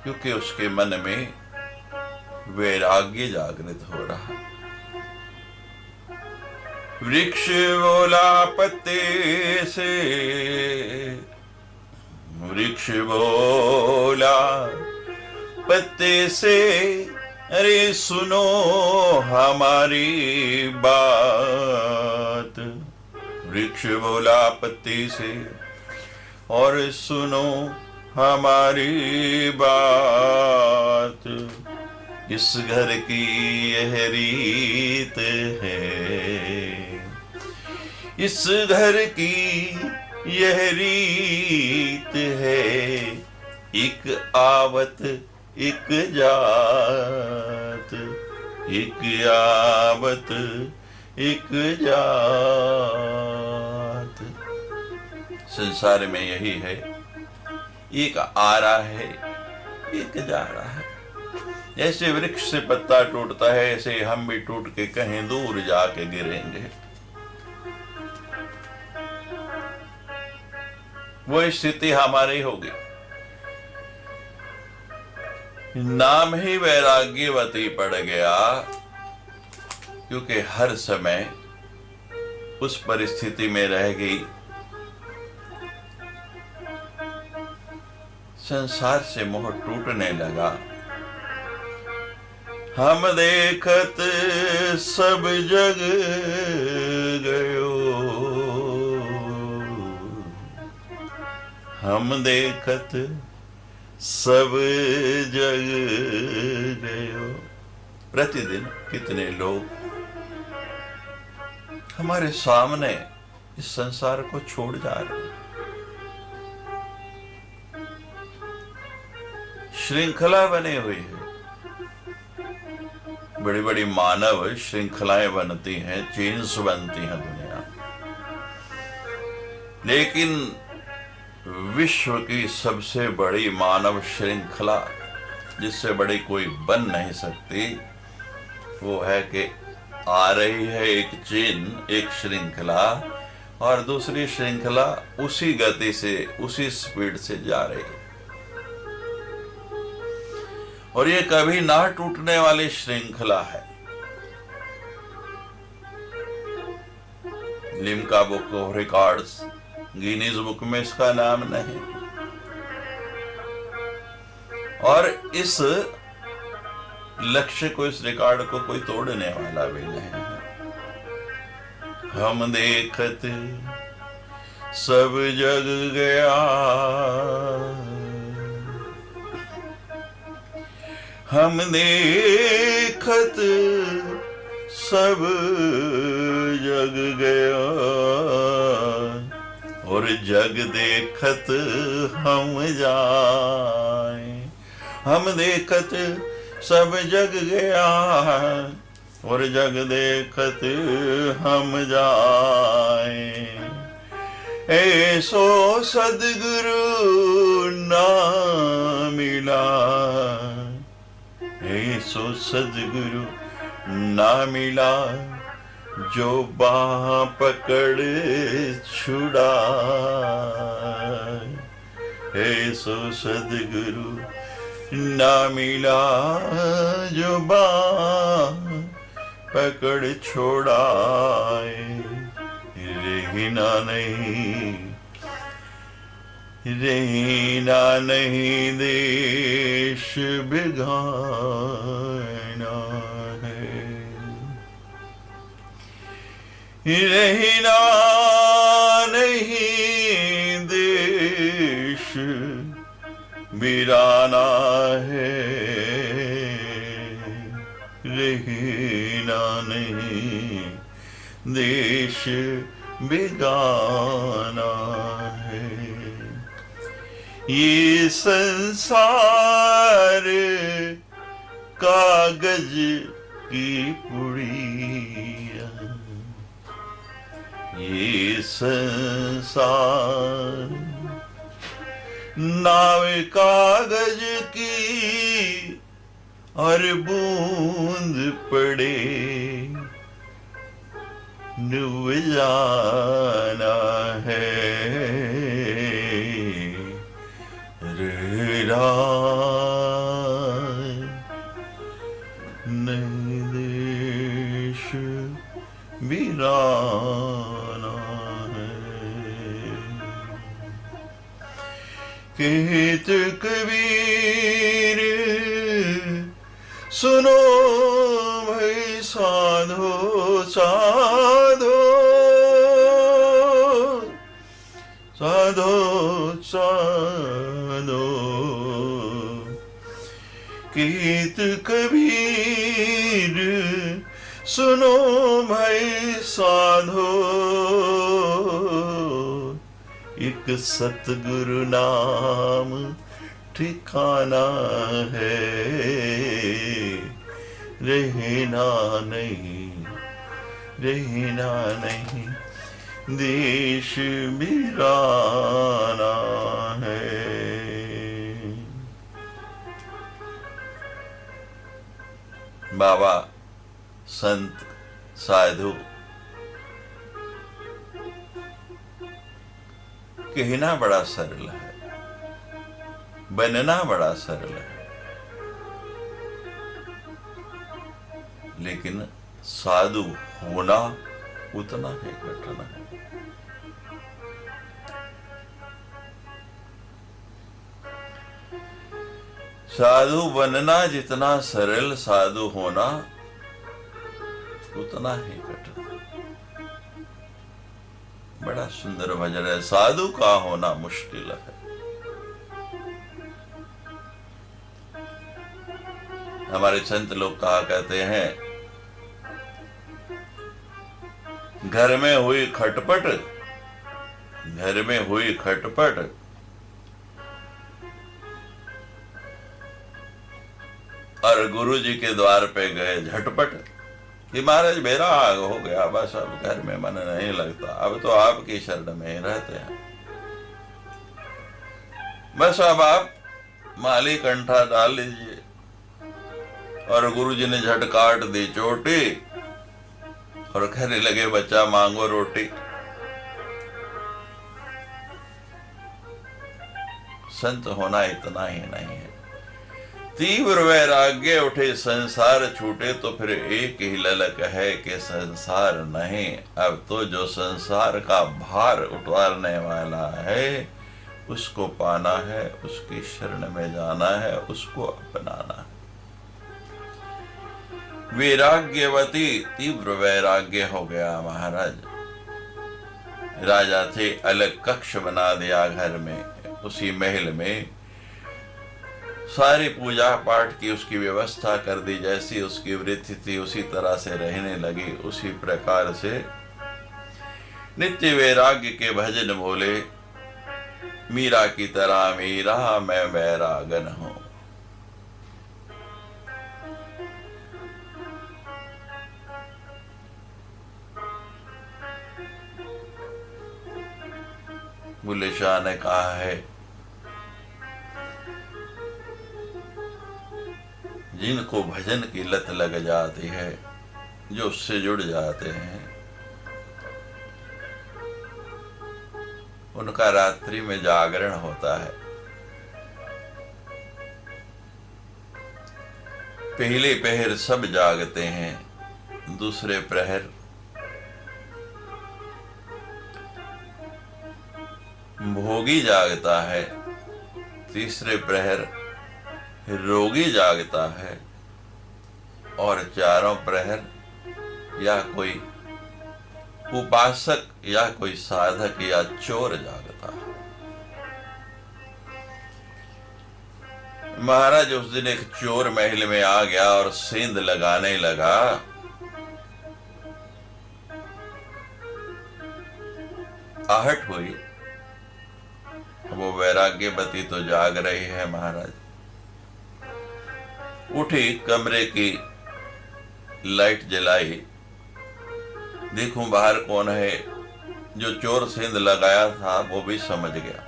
क्योंकि उसके मन में वैराग्य जागृत हो रहा। वृक्ष बोला पत्ते से, वृक्ष बोला पत्ते से, अरे सुनो हमारी बात। वृक्ष बोला पत्ते से और सुनो हमारी बात। इस घर की यह रीत है, इस घर की यह रीत है, एक आवत एक जात, एक आवत एक जात। संसार में यही है, एक आ रहा है, एक जा रहा है। जैसे वृक्ष से पत्ता टूटता है, ऐसे हम भी टूट के कहीं दूर जाके गिरेंगे। वो स्थिति हमारी होगी। नाम ही वैराग्यवती पड़ गया, क्योंकि हर समय उस परिस्थिति में रह गई। संसार से मोह टूटने लगा। हम देखत सब जग गयो, हम देखत सब जग गयो। प्रतिदिन कितने लोग हमारे सामने इस संसार को छोड़ जा रहे हैं। श्रृंखला बनी हुई है, बड़ी बड़ी मानव श्रृंखलाएं बनती हैं, चेन्स बनती हैं दुनिया। लेकिन विश्व की सबसे बड़ी मानव श्रृंखला, जिससे बड़ी कोई बन नहीं सकती, वो है कि आ रही है एक चेन, एक श्रृंखला, और दूसरी श्रृंखला उसी गति से, उसी स्पीड से जा रही है। और ये कभी ना टूटने वाली श्रृंखला है। Limca book of records, Guinness book में इसका नाम नहीं। और इस लक्ष्य को, इस रिकॉर्ड को कोई तोड़ने वाला भी नहीं है। हम देखत सब जग गया, हम देखत सब जग गया, और जग देखत हम जाए। हम देखत सब जग गया, और जग देखत हम जाए। ऐसो सद्गुरु ना मिला, ऐसो सद्गुरु ना मिला, जो बाह पकड़ छुड़ा। ऐसो सद्गुरु ना मिला, जो बाह पकड़ छोड़ाए। रहना नहीं, रहना नहीं देश बिगाना है। रहना नहीं देश बिराना है। रहना नहीं देश बिगाना है। ये संसार कागज की पुड़िया, ये संसार नाव कागज की, और बूंद पड़े डूब जाना है। कहत कबीर सुनो भाई साधो साधो साधो साधो कहत कबीर सुनो भाई साधो एक सतगुरु नाम ठिकाना है रहना नहीं रहना नहीं देश बिराना है। बाबा संत साधु कहना बड़ा सरल है, बनना बड़ा सरल है, लेकिन साधु होना उतना ही कठिन है। साधु बनना जितना सरल, साधु होना उतना ही कठिन। बड़ा सुंदर भजन है, साधु का होना मुश्किल है। हमारे संत लोग कहा करते हैं, घर में हुई खटपट, घर में हुई खटपट और गुरु जी के द्वार पे गए झटपट कि महाराज मेरा आग हो गया, बस अब घर में मन नहीं लगता, अब तो आपकी शरण में ही रहते हैं, बस अब आप माली कंठा डाल लीजिए। और गुरु जी ने झट काट दी चोटी और कहने लगे बच्चा मांगो रोटी। संत होना इतना ही नहीं है, तीव्र वैराग्य उठे संसार छूटे तो फिर एक ही ललक है कि संसार नहीं, अब तो जो संसार का भार उतारने वाला है उसको पाना है, उसकी शरण में जाना है, उसको अपनाना है। वैराग्यवती तीव्र वैराग्य हो गया महाराज। राजा थे, अलग कक्ष बना दिया घर में, उसी महल में सारी पूजा पाठ की उसकी व्यवस्था कर दी, जैसी उसकी वृत्ति थी उसी तरह से रहने लगी। उसी प्रकार से नित्य वैराग्य के भजन बोले, मीरा की तरह मीरा मैं वैरागन हूं। बुल्ले शाह ने कहा है, जिनको भजन की लत लग जाती है, जो उससे जुड़ जाते हैं, उनका रात्रि में जागरण होता है। पहले पहर सब जागते हैं, दूसरे प्रहर भोगी जागता है, तीसरे प्रहर रोगी जागता है और चारों प्रहर या कोई उपासक या कोई साधक या चोर जागता है। महाराज उस दिन एक चोर महल में आ गया और सेंध लगाने लगा। आहट हुई, वो वैराग्यवती तो जाग रही है। महाराज उठी, कमरे की लाइट जलाई, देखूं बाहर कौन है। जो चोर सेंध लगाया था वो भी समझ गया।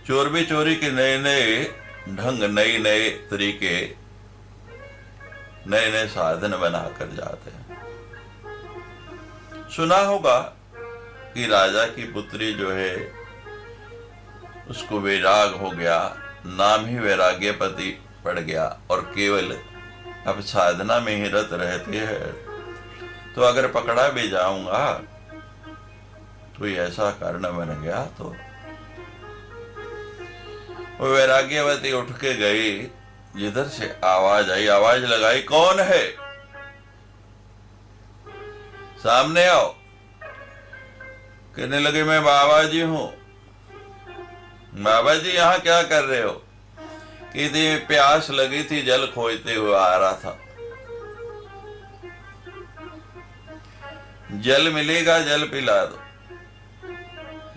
चोर भी चोरी के नए नए ढंग, नए नए तरीके, नए नए साधन बनाकर जाते हैं। सुना होगा कि राजा की पुत्री जो है उसको वैराग हो गया, नाम ही वैराग्यपति पड़ गया और केवल अब साधना में ही रत रहते हैं। तो अगर पकड़ा भी जाऊंगा कोई ऐसा कारण बन गया तो। वो वैराग्यवती उठ के गई, जिधर से आवाज आई, आवाज लगाई, कौन है, सामने आओ। कहने लगे मैं बाबा जी हूं। बाबा जी यहाँ क्या कर रहे हो? कि प्यास लगी थी, जल खोजते हुए आ रहा था। जल मिलेगा, जल पिला दो।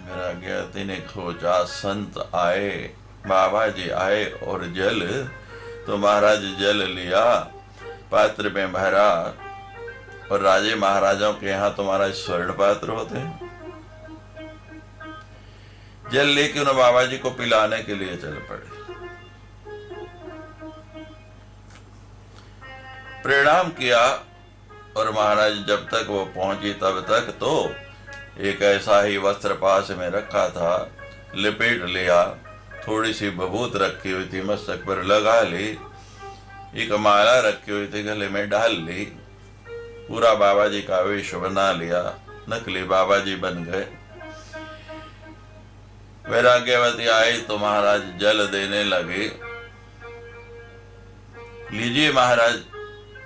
वैराग्यवती ने खोजा, संत आए, बाबा जी आए और जल तो महाराज जल लिया, पात्र में भरा। और राजे महाराजाओं के यहाँ तो महाराज स्वर्ण पात्र होते हैं। जल लेके उन्हें बाबा जी को पिलाने के लिए चल पड़े। प्रणाम किया और महाराज जब तक वो पहुंची तब तक तो एक ऐसा ही वस्त्र पास में रखा था, लिपेट लिया, थोड़ी सी बबूत रखी हुई थी, मस्तक पर लगा ली, एक माला रखी हुई थी, गले में डाल ली, पूरा बाबा जी का वेश बना लिया, नकली बाबा जी बन गए। वैराग्यवती आई तो महाराज जल देने लगे। लीजिए महाराज,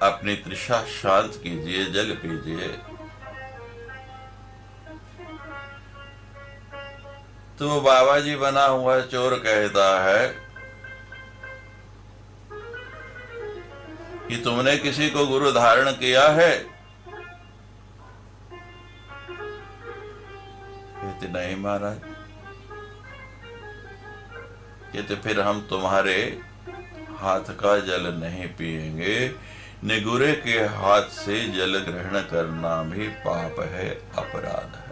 अपनी तृषा शांत कीजिए, जल पीजिए। तो बाबा जी बना हुआ चोर कहता है कि तुमने किसी को गुरु धारण किया है? कहते नहीं महाराज। कहते फिर हम तुम्हारे हाथ का जल नहीं पिएंगे, निगुरे के हाथ से जल ग्रहण करना भी पाप है, अपराध है।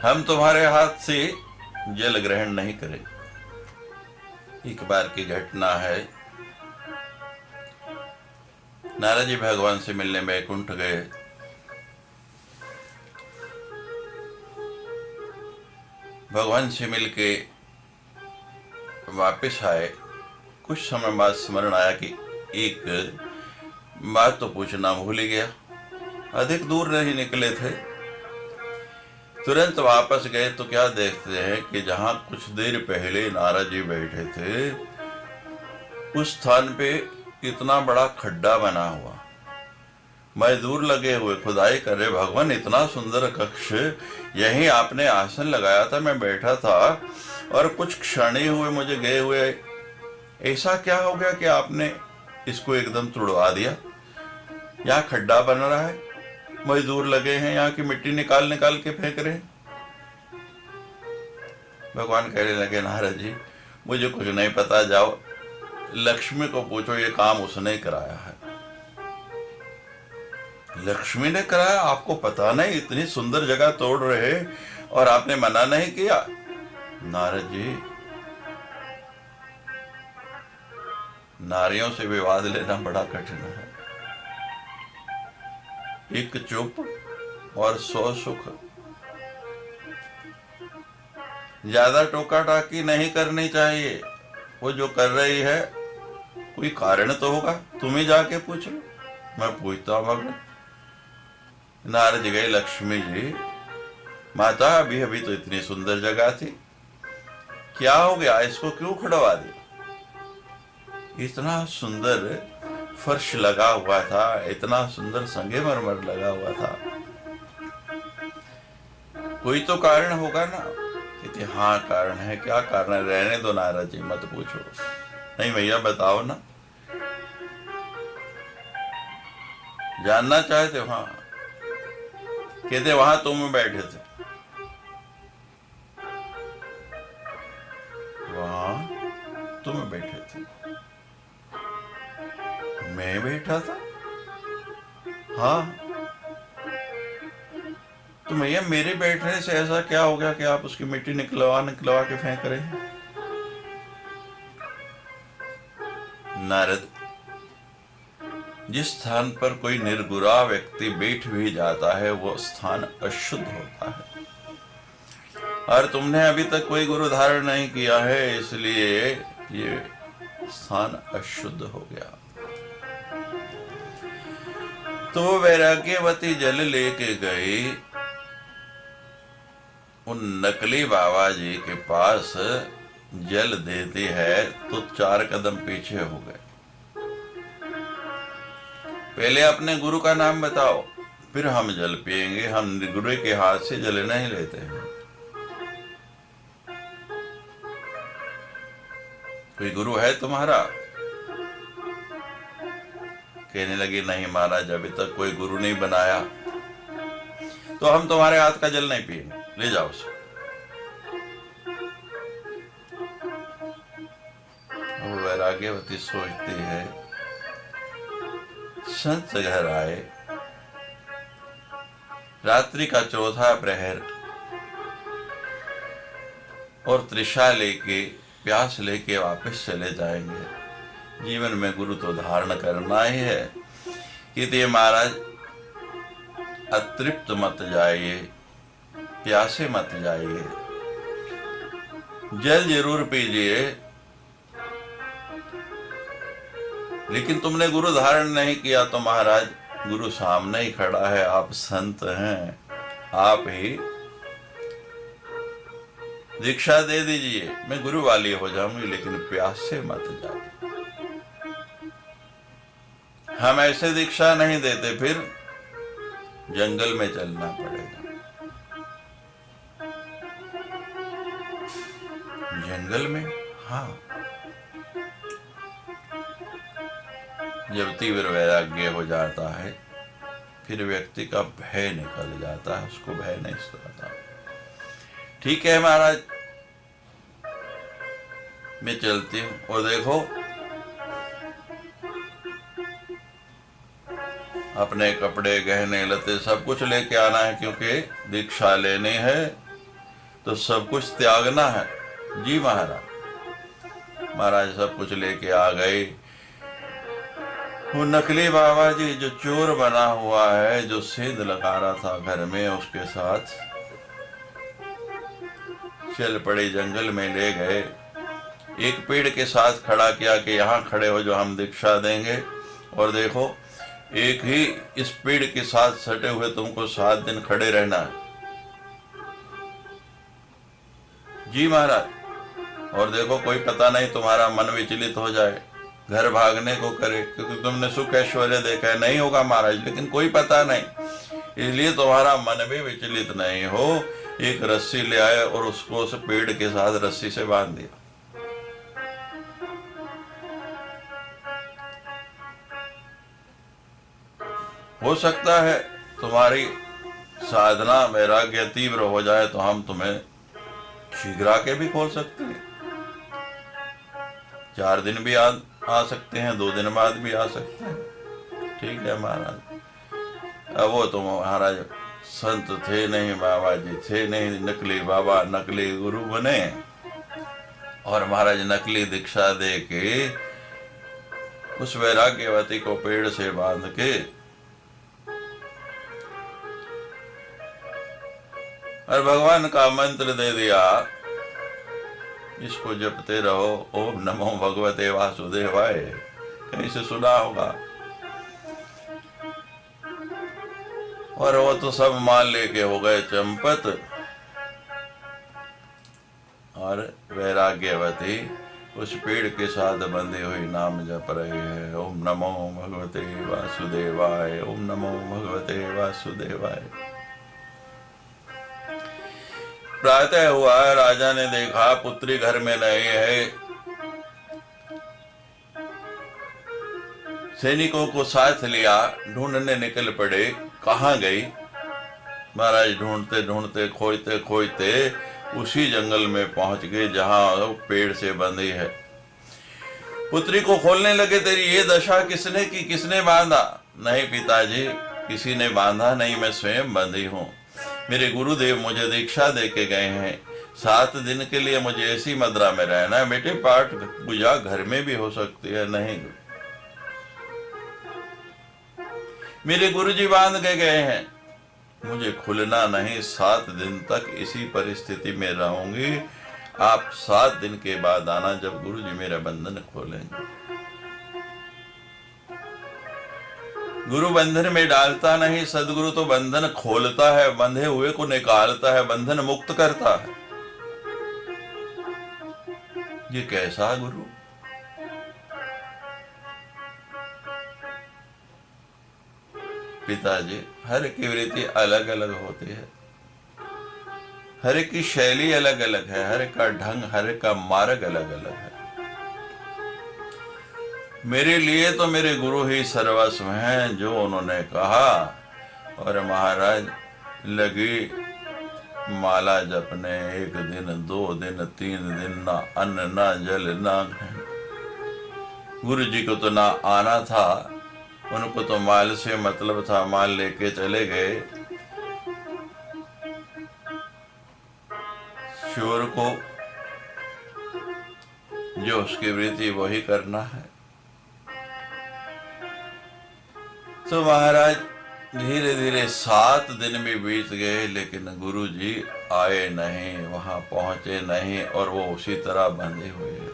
हम तुम्हारे हाथ से जल ग्रहण नहीं करेंगे। एक बार की घटना है, नारद जी भगवान से मिलने बैकुंठ गए। भगवान से मिलके वापस आए। कुछ समय बाद स्मरण आया कि एक बात तो पूछना भूल ही गया। अधिक दूर नहीं निकले थे, तुरंत वापस गए तो क्या देखते हैं कि जहां कुछ देर पहले नारद जी बैठे थे, उस स्थान पे इतना बड़ा खड्डा बना हुआ। मजदूर लगे हुए खुदाई कर रहे। भगवान इतना सुंदर कक्ष, यहीं आपने आसन लगाया था, मैं बैठा था और कुछ क्षण ही हुए मुझे गए हुए, ऐसा क्या हो गया कि आपने इसको एकदम तुड़वा दिया? यहाँ खड्डा बन रहा है, मजदूर लगे हैं, यहाँ की मिट्टी निकाल निकाल के फेंक रहे हैं। भगवान कहने लगे नारद जी मुझे कुछ नहीं पता, जाओ लक्ष्मी को पूछो, ये काम उसने कराया है। लक्ष्मी ने कराया? आपको पता नहीं? इतनी सुंदर जगह तोड़ रहे और आपने मना नहीं किया? नारद जी, नारियों से विवाद लेना बड़ा कठिन है। एक चुप और 100 सुख। ज्यादा टोका टाकी नहीं करनी चाहिए। वो जो कर रही है कोई कारण तो होगा, तुम ही जाके पूछ लो, मैं पूछता हूं भगवान। नारद जी गए, लक्ष्मी जी माता अभी अभी तो इतनी सुंदर जगह थी, क्या हो गया, इसको क्यों खड़वा दिया? इतना सुंदर फर्श लगा हुआ था, इतना सुंदर संगमरमर लगा हुआ था, कोई तो कारण होगा ना? कहते हाँ कारण है। क्या कारण है? रहने दो नारद जी, मत पूछो। नहीं भैया बताओ ना, जानना चाहते हो? हाँ। कहते वहां तुम बैठे थे। वहां तुम बैठे थे? मैं बैठा था? हाँ। तो भैया मेरे बैठने से ऐसा क्या हो गया कि आप उसकी मिट्टी निकलवा निकलवा के फेंक रहे हैं? नारद, जिस स्थान पर कोई निर्गुरा व्यक्ति बैठ भी जाता है वो स्थान अशुद्ध होता है, और तुमने अभी तक कोई गुरु धारण नहीं किया है, इसलिए ये स्थान अशुद्ध हो गया। तो वैराग्यवती जल लेके गई, उन नकली बाबा जी के पास जल देती है तो 4 कदम पीछे हो गए। पहले अपने गुरु का नाम बताओ, फिर हम जल पिएंगे, हम गुरु के हाथ से जल नहीं लेते हैं। कोई गुरु है तुम्हारा? कहने लगी नहीं महाराज, अभी तक कोई गुरु नहीं बनाया, तो हम तुम्हारे हाथ का जल नहीं पिएंगे, ले जाओ उसे। वो वैराग्यवती सोचती है, संत घर आए, रात्रि का 4था प्रहर, और तृषा लेके, प्यास लेके वापस चले जाएंगे। जीवन में गुरु तो धारण करना ही है। कहते महाराज अतृप्त मत जाइए, प्यासे मत जाइए, जल जरूर पीजिए, लेकिन तुमने गुरु धारण नहीं किया तो महाराज गुरु सामने ही खड़ा है, आप संत हैं, आप ही दीक्षा दे दीजिए, मैं गुरु वाली हो जाऊंगी, लेकिन प्यास से मत जाइए। हम ऐसे दीक्षा नहीं देते, फिर जंगल में चलना पड़ेगा। जंगल में, हाँ, जब तीव्र वैराग्य हो जाता है फिर व्यक्ति का भय निकल जाता है, उसको भय नहीं सताता। ठीक है महाराज, मैं चलती हूँ। और देखो अपने कपड़े गहने लते सब कुछ लेके आना है, क्योंकि दीक्षा लेनी है तो सब कुछ त्यागना है। जी महाराज। महाराज सब कुछ लेके आ गए। वो नकली बाबा जी जो चोर बना हुआ है, जो सेंध लगा रहा था घर में, उसके साथ चल पड़े, जंगल में ले गए। एक पेड़ के साथ खड़ा किया कि यहाँ खड़े हो जो हम दीक्षा देंगे, और देखो एक ही इस पेड़ के साथ सटे हुए तुमको 7 दिन खड़े रहना है। जी महाराज। और देखो कोई पता नहीं तुम्हारा मन विचलित हो जाए, घर भागने को करे, क्योंकि तुमने सुख ऐश्वर्य देखा है। नहीं होगा महाराज, लेकिन कोई पता नहीं, इसलिए तुम्हारा मन भी विचलित नहीं हो। एक रस्सी ले आए और उसको उस पेड़ के साथ रस्सी से बांध दिया। हो सकता है तुम्हारी साधना वैराग्य तीव्र हो जाए तो हम तुम्हें शीघ्र के भी खोल सकते हैं। 4 दिन भी आ सकते हैं, 2 दिन बाद भी आ सकते हैं। ठीक है महाराज। अब वो तो महाराज संत थे नहीं, बाबा जी थे नहीं, नकली बाबा नकली गुरु बने, और महाराज नकली दीक्षा दे के उस वैराग्यवती को पेड़ से बांध के और भगवान का मंत्र दे दिया, इसको जपते रहो, ओम नमो भगवते वासुदेवाय। कहीं से सुना होगा। और वो तो सब मान लेके हो गए चंपत, और वैराग्यवती उस पेड़ के साथ बंधी हुई नाम जप रही है, ओम नमो भगवते वासुदेवाय, ओम नमो भगवते वासुदेवाय। प्रातः हुआ, राजा ने देखा पुत्री घर में नहीं है। सैनिकों को साथ लिया, ढूंढने निकल पड़े। कहाँ गई? महाराज ढूंढते ढूंढते खोजते खोजते उसी जंगल में पहुंच गए जहां पेड़ से बंधी है। पुत्री को खोलने लगे, तेरी ये दशा किसने की, किसने बांधा? नहीं पिताजी, किसी ने बांधा नहीं, मैं स्वयं बंधी हूँ। मेरे गुरुदेव मुझे दीक्षा दे के गए हैं, 7 दिन के लिए मुझे ऐसी मद्रा में रहना है। बेटे पाठ पूजा घर में भी हो सकती है। नहीं, मेरे गुरुजी बांध के गए हैं, मुझे खुलना नहीं, 7 दिन तक इसी परिस्थिति में रहूंगी। आप 7 दिन के बाद आना, जब गुरुजी मेरा बंधन खोलेंगे। गुरु बंधन में डालता नहीं, सदगुरु तो बंधन खोलता है, बंधे हुए को निकालता है, बंधन मुक्त करता है। ये कैसा गुरु? पिताजी, हर की वृत्ति अलग अलग होती है, हर एक की शैली अलग अलग है, हर एक का ढंग, हर एक का मार्ग अलग अलग है। मेरे लिए तो मेरे गुरु ही सर्वस्व हैं, जो उन्होंने कहा। और महाराज लगी माला जपने, 1 दिन 2 दिन 3 दिन, ना अन्न ना जल ना ग्रहण। गुरु जी को तो ना आना था, उनको तो माल से मतलब था, माल लेके चले गए। शोर को जो उसकी वृत्ति वही करना है। तो महाराज धीरे धीरे 7 दिन भी बीत गए, लेकिन गुरु जी आए नहीं, वहां पहुंचे नहीं, और वो उसी तरह बंधे हुए हैं,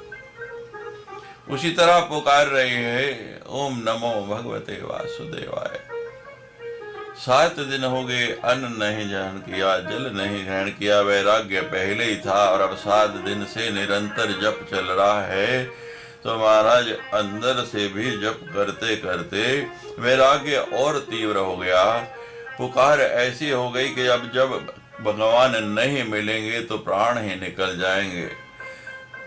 उसी तरह पुकार रही है, ओम नमो भगवते वासुदेवाय। 7 दिन हो गए, अन्न नहीं ग्रहण किया, जल नहीं ग्रहण किया, वैराग्य पहले ही था, और अब 7 दिन से निरंतर जप चल रहा है। तो महाराज अंदर से भी जप करते करते वैराग्य और तीव्र हो गया। पुकार ऐसी हो गई कि अब जब भगवान नहीं मिलेंगे तो प्राण ही निकल जाएंगे।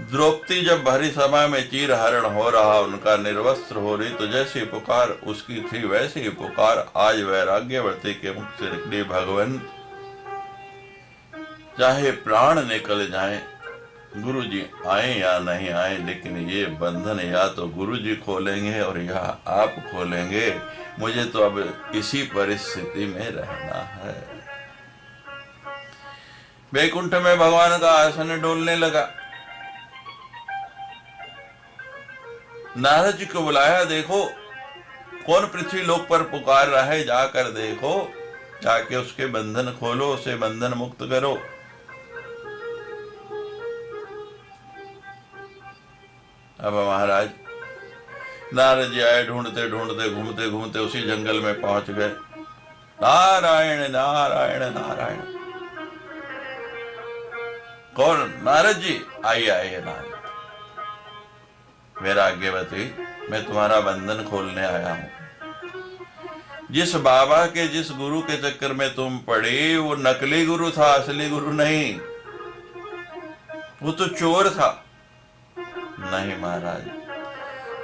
द्रौपदी जब भरी सभा में चीर हरण हो रहा, उनका निर्वस्त्र हो रही, तो जैसी पुकार उसकी थी वैसी ही पुकार आज वैराग्यवती के मुख से निकली। भगवान चाहे प्राण निकल जाए, गुरु जी आए या नहीं आए, लेकिन ये बंधन या तो गुरु जी खोलेंगे और या आप खोलेंगे। मुझे तो अब इसी परिस्थिति में रहना है। वैकुंठ में भगवान का आसन डोलने लगा। नारद जी को बुलाया, देखो कौन पृथ्वी लोक पर पुकार रहा है, जाकर देखो, जाके उसके बंधन खोलो, उसे बंधन मुक्त करो। अब महाराज नारद जी आए, ढूंढते ढूंढते घूमते घूमते उसी जंगल में पहुंच गए। नारायण नारायण नारायण। कौन? नारद जी। आइए आइए नारद। वैराग्यवती, मैं तुम्हारा बंधन खोलने आया हूं। जिस बाबा के, जिस गुरु के चक्कर में तुम पड़ी, वो नकली गुरु था, असली गुरु नहीं। वो तो चोर था। नहीं महाराज,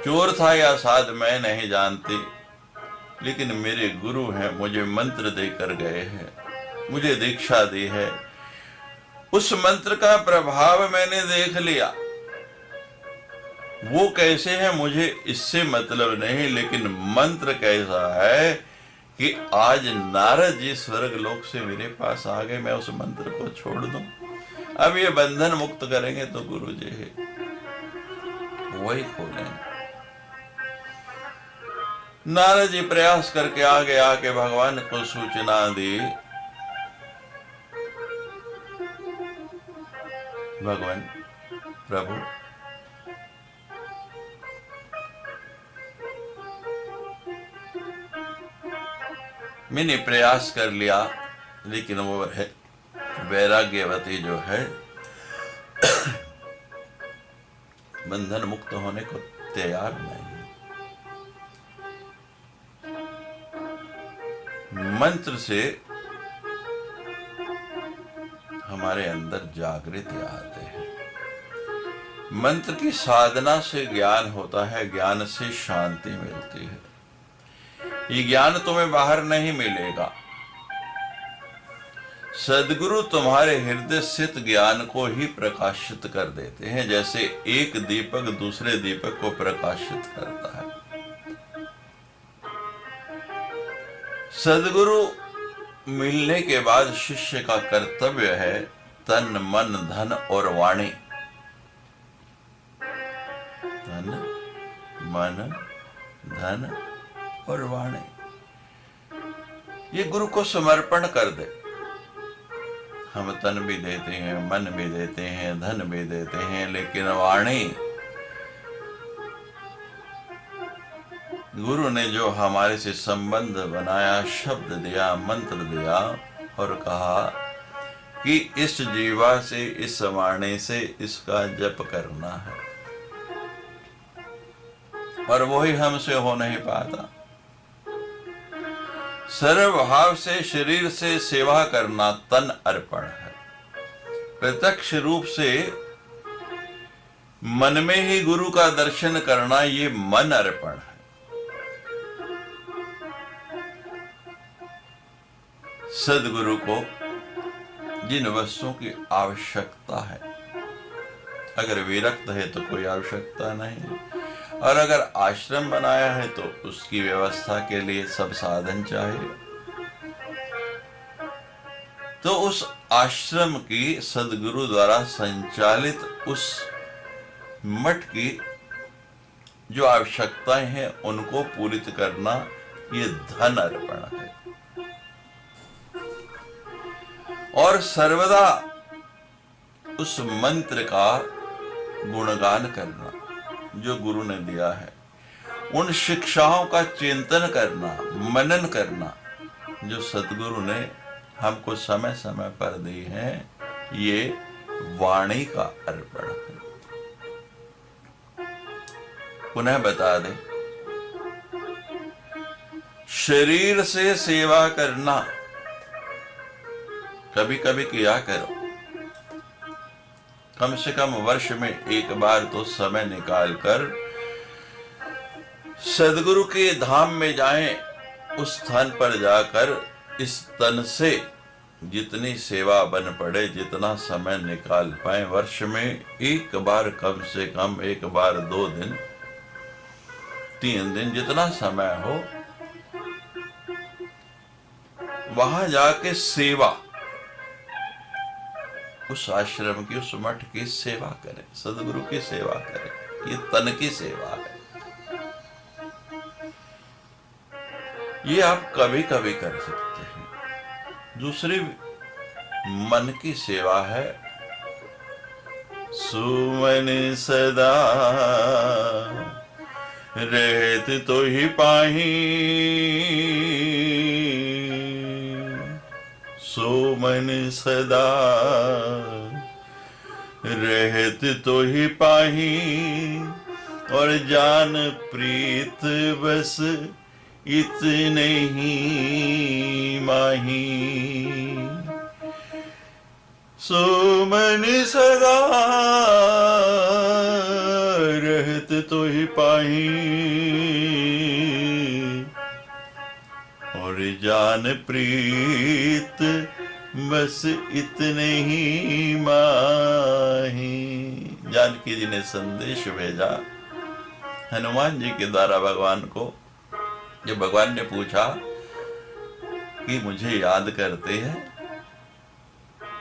चोर था या साध मैं नहीं जानती, लेकिन मेरे गुरु हैं, मुझे मंत्र देकर गए हैं, मुझे दीक्षा दी है। उस मंत्र का प्रभाव मैंने देख लिया। वो कैसे है मुझे इससे मतलब नहीं, लेकिन मंत्र कैसा है कि आज नारद जी स्वर्ग लोक से मेरे पास आ गए, मैं उस मंत्र को छोड़ दूं? अब ये बंधन मुक्त करेंगे तो गुरु जी है, वही खोलेंगे। नारद जी प्रयास करके आके भगवान को सूचना दी। भगवान प्रभु, मैंने प्रयास कर लिया, लेकिन वो है वैराग्यवती जो है बंधन मुक्त होने को तैयार नहीं। मंत्र से हमारे अंदर जागृति आते हैं। मंत्र की साधना से ज्ञान होता है, ज्ञान से शांति मिलती है। ये ज्ञान तुम्हें बाहर नहीं मिलेगा। सदगुरु तुम्हारे हृदय स्थित ज्ञान को ही प्रकाशित कर देते हैं, जैसे एक दीपक दूसरे दीपक को प्रकाशित करता है। सदगुरु मिलने के बाद शिष्य का कर्तव्य है तन मन धन और वाणी, तन मन धन और वाणी, ये गुरु को समर्पण कर दे। हम तन भी देते हैं, मन भी देते हैं, धन भी देते हैं, लेकिन वाणी गुरु ने जो हमारे से संबंध बनाया, शब्द दिया, मंत्र दिया और कहा कि इस जीवा से, इस वाणी से इसका जप करना है, और वही हमसे हो नहीं पाता। सर्वभाव से शरीर से सेवा करना तन अर्पण है। प्रत्यक्ष रूप से मन में ही गुरु का दर्शन करना ये मन अर्पण है। सदगुरु को जिन वस्तुओं की आवश्यकता है, अगर विरक्त है तो कोई आवश्यकता नहीं, और अगर आश्रम बनाया है तो उसकी व्यवस्था के लिए सब साधन चाहिए, तो उस आश्रम की सदगुरु द्वारा संचालित उस मठ की जो आवश्यकताएं हैं उनको पूरित करना ये धन अर्पण है। और सर्वदा उस मंत्र का गुणगान करना जो गुरु ने दिया है, उन शिक्षाओं का चिंतन करना, मनन करना जो सतगुरु ने हमको समय समय पर दी है, ये वाणी का अर्पण है। पुनः बता दे, शरीर से सेवा करना कभी कभी किया करो, कम से कम वर्ष में एक बार तो समय निकालकर सदगुरु के धाम में जाएं, उस स्थान पर जाकर इस तन से जितनी सेवा बन पड़े, जितना समय निकाल पाए, वर्ष में एक बार, कम से कम एक बार, 2 दिन, 3 दिन, जितना समय हो, वहां जाके सेवा, उस आश्रम की, उस मठ की सेवा करें, सदगुरु की सेवा करें। ये तन की सेवा है। ये आप कभी कभी कर सकते हैं। दूसरी मन की सेवा है, सुमन सदा रहत तो ही पाही, सुमन सदा रहत तो ही पाही, और जान प्रीत बस इतने ही माही। सुमन सदा रहत तो ही पाही, और जान प्रीत बस इतने ही माही। जानकी जी ने संदेश भेजा हनुमान जी के द्वारा भगवान को, जब भगवान ने पूछा कि मुझे याद करते हैं,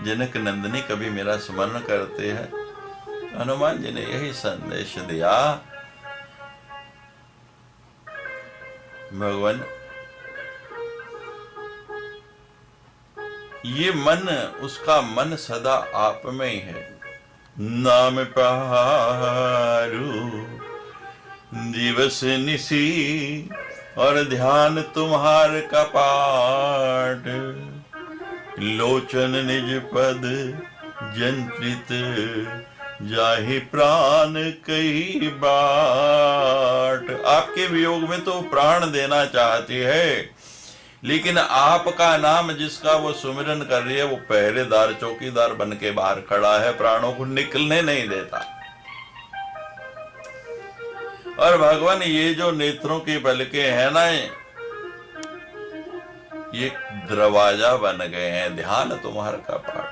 जनक नंदिनी कभी मेरा स्मरण करते हैं, हनुमान जी ने यही संदेश दिया, भगवान ये मन, उसका मन सदा आप में ही है। नाम पहारू दिवस निसी, और ध्यान तुम्हार कपाट, लोचन निज पद जंत्रित, जाहि प्राण कई बाट। आपके वियोग में तो प्राण देना चाहती है, लेकिन आपका नाम जिसका वो सुमिरन कर रही है, वो पहरेदार, चौकीदार बन के बाहर खड़ा है, प्राणों को निकलने नहीं देता। और भगवान ये जो नेत्रों की पलकें हैं ना, ये दरवाजा बन गए हैं, ध्यान तुम्हारा कपाट।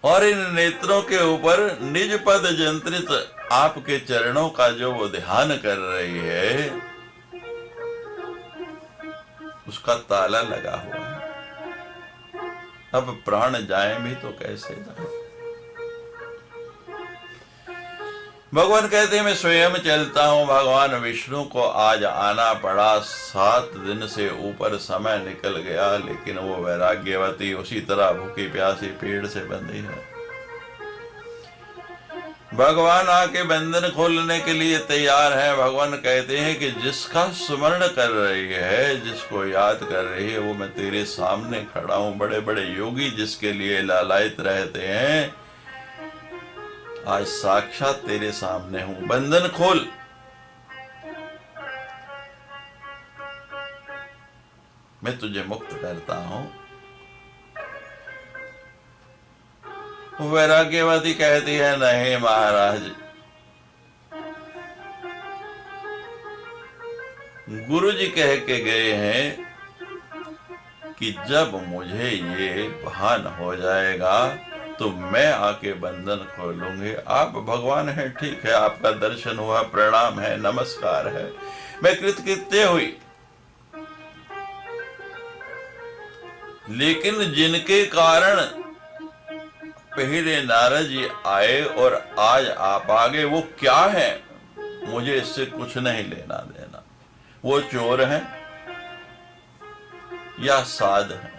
और इन नेत्रों के ऊपर निज पद जंत्रित आपके चरणों का जो वो ध्यान कर रही है, उसका ताला लगा हुआ है। अब प्राण जाए भी तो कैसे जाए। भगवान कहते हैं मैं स्वयं चलता हूं। भगवान विष्णु को आज आना पड़ा, 7 दिन से ऊपर समय निकल गया, लेकिन वो वैराग्यवती उसी तरह भूखी प्यासी पेड़ से बंधी है। भगवान आके बंधन खोलने के लिए तैयार है। भगवान कहते हैं कि जिसका स्मरण कर रही है, जिसको याद कर रही है, वो मैं तेरे सामने खड़ा हूं। बड़े बड़े योगी जिसके लिए लालायित रहते हैं, आज साक्षात तेरे सामने हूं। बंधन खोल। मैं तुझे मुक्त करता हूं। वैराग्यवती कहती है, नहीं महाराज, गुरु जी कह के गए हैं कि जब मुझे ये भान हो जाएगा तो मैं आके बंधन खोलूंगी। आप भगवान हैं, ठीक है, आपका दर्शन हुआ, प्रणाम है, नमस्कार है, मैं कृतकृत्य हुई। लेकिन जिनके कारण पहले नारद जी आए और आज आप आगे, वो क्या है? मुझे इससे कुछ नहीं लेना देना। वो चोर हैं या साध हैं,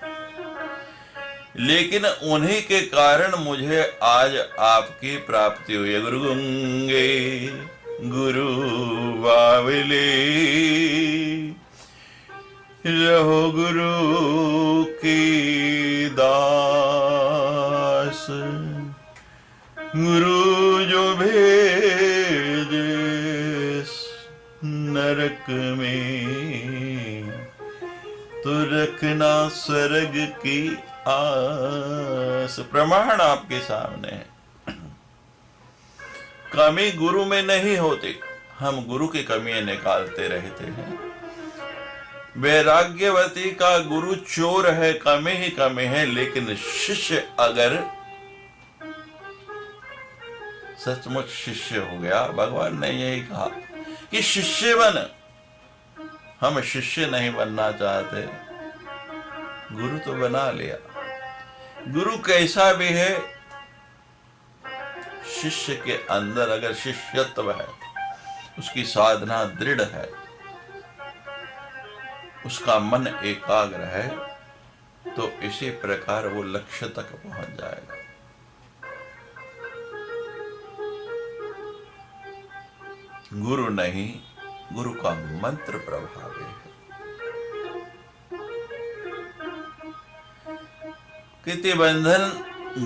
लेकिन उन्हीं के कारण मुझे आज आपकी प्राप्ति हुई है। गुरु गंगे गुरु बावले, रहो गुरु की दास। गुरु जो भेजे नरक में, तो रखना स्वर्ग की आस। प्रमाण आपके सामने है। कमी गुरु में नहीं होती, हम गुरु की कमियां निकालते रहते हैं। वैराग्यवती का गुरु चोर है, कमी ही कमी है, लेकिन शिष्य अगर सचमुच शिष्य हो गया, भगवान ने यही कहा कि शिष्य बन। हम शिष्य नहीं बनना चाहते, गुरु तो बना लिया। गुरु कैसा भी है, शिष्य के अंदर अगर शिष्यत्व है, उसकी साधना दृढ़ है, उसका मन एकाग्र है, तो इसी प्रकार वो लक्ष्य तक पहुंच जाएगा। गुरु नहीं, गुरु का मंत्र प्रभावी है। कितने बंधन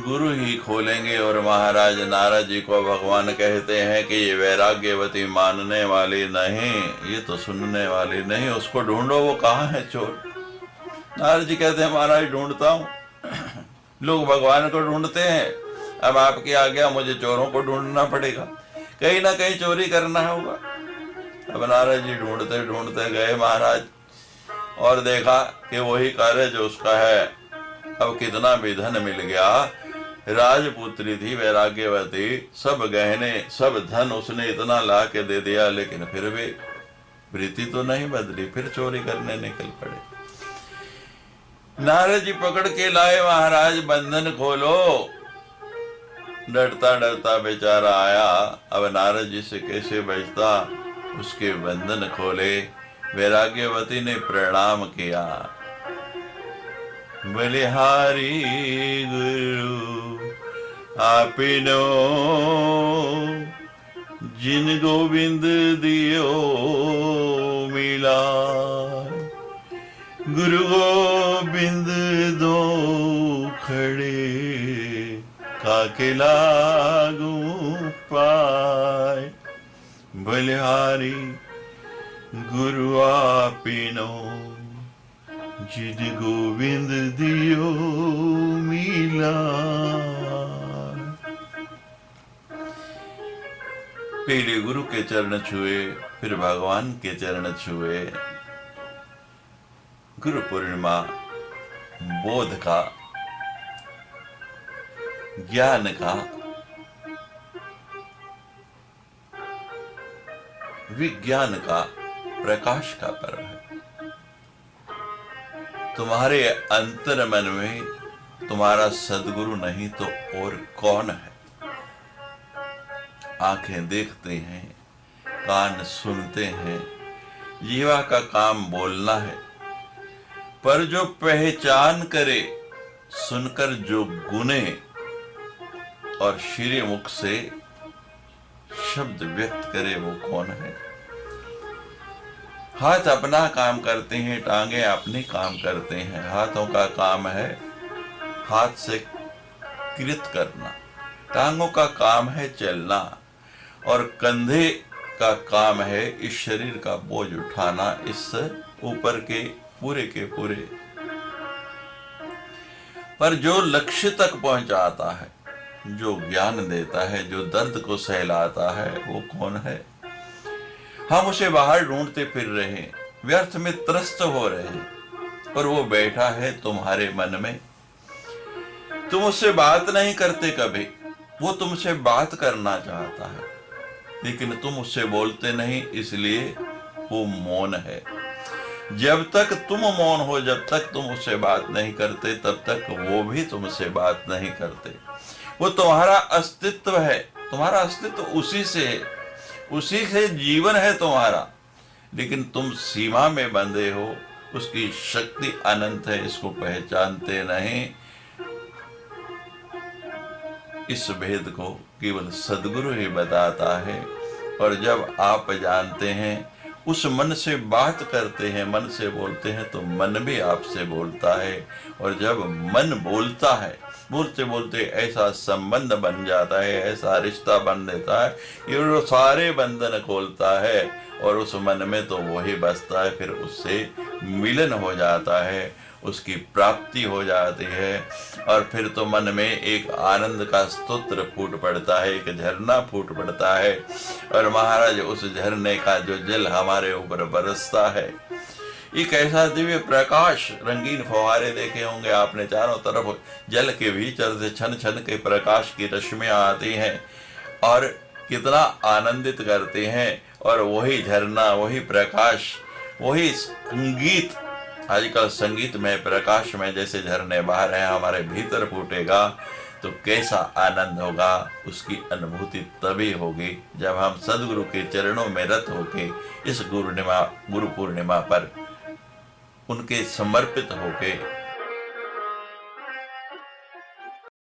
गुरु ही खोलेंगे। और महाराज नारद जी को भगवान कहते हैं कि ये वैराग्यवती मानने वाली नहीं, ये तो सुनने वाली नहीं, उसको ढूंढो, वो कहाँ है चोर। नारद जी कहते हैं, महाराज ढूंढता हूं। लोग भगवान को ढूंढते हैं, अब आपकी आज्ञा, मुझे चोरों को ढूंढना पड़ेगा, कहीं ना कहीं चोरी करना होगा। अब नारद जी ढूंढते ढूंढते गए महाराज, और देखा कि वही कार्य जो उसका है। अब कितना भी धन मिल गया, राजपुत्री थी वैराग्यवती, सब गहने सब धन उसने इतना ला के दे दिया, लेकिन फिर भी वृत्ति तो नहीं बदली, फिर चोरी करने निकल पड़े। नारद जी पकड़ के लाए, महाराज बंधन खोलो। डरता डरता बेचारा आया, अब नारद जी से कैसे बचता, उसके बंधन खोले। वैराग्यवती ने प्रणाम किया, बलिहारी गुरु आपिनो, जिन गोविंद दियो मिला। गुरु गोविंद दो खड़े, काके लागू पाए। बलिहारी गुरु आपिनो, जिन गोविंद दियो मिला। पहले गुरु के चरण छुए, फिर भगवान के चरण छुए। गुरु पूर्णिमा बोध का, ज्ञान का, विज्ञान का, प्रकाश का पर्व है। तुम्हारे अंतर मन में तुम्हारा सदगुरु नहीं तो और कौन है। आंखें देखते हैं, कान सुनते हैं, जीवा का काम बोलना है, पर जो पहचान करे, सुनकर जो गुने और श्री मुख से शब्द व्यक्त करे वो कौन है। हाथ अपना काम करते हैं, टांगे अपने काम करते हैं। हाथों का काम है हाथ से कृत करना, टांगों का काम है चलना, और कंधे का काम है इस शरीर का बोझ उठाना, इस ऊपर के पूरे। पर जो लक्ष्य तक पहुंचाता है, जो ज्ञान देता है, जो दर्द को सहलाता है, वो कौन है। हम उसे बाहर ढूंढते फिर रहे हैं, व्यर्थ में त्रस्त हो रहे हैं, और वो बैठा है तुम्हारे मन में। तुम उससे बात नहीं करते कभी, वो तुमसे बात करना चाहता है, लेकिन तुम उससे बोलते नहीं, इसलिए वो मौन है। जब तक तुम मौन हो, जब तक तुम उससे बात नहीं करते, तब तक वो भी तुमसे बात नहीं करते। वो तुम्हारा अस्तित्व है, तुम्हारा अस्तित्व उसी से है, उसी से जीवन है तुम्हारा, लेकिन तुम सीमा में बंधे हो। उसकी शक्ति अनंत है, इसको पहचानते नहीं। इस भेद को केवल सद्गुरु ही बताता है। और जब आप जानते हैं, उस मन से बात करते हैं, मन से बोलते हैं, तो मन भी आपसे बोलता है। और जब मन बोलता है, बोलते बोलते ऐसा संबंध बन जाता है, ऐसा रिश्ता बन देता है, ये वो सारे बंधन खोलता है, और उस मन में तो वही बसता है। फिर उससे मिलन हो जाता है, उसकी प्राप्ति हो जाती है, और फिर तो मन में एक आनंद का स्तोत्र फूट पड़ता है, एक झरना फूट पड़ता है। और महाराज, उस झरने का जो जल हमारे ऊपर बरसता है, एक ऐसा दिव्य प्रकाश, रंगीन फव्वारे देखे होंगे आपने, चारों तरफ जल के भीतर से छन छन के प्रकाश की रश्मियां आती हैं और कितना आनंदित करते हैं। और वही झरना, वही प्रकाश, वही संगीत, आजकल संगीत में, प्रकाश में जैसे झरने बह रहे हैं, हमारे भीतर फूटेगा तो कैसा आनंद होगा। उसकी अनुभूति तभी होगी जब हम सदगुरु के चरणों में रत होके इस गुरु पूर्णिमा पर उनके समर्पित होके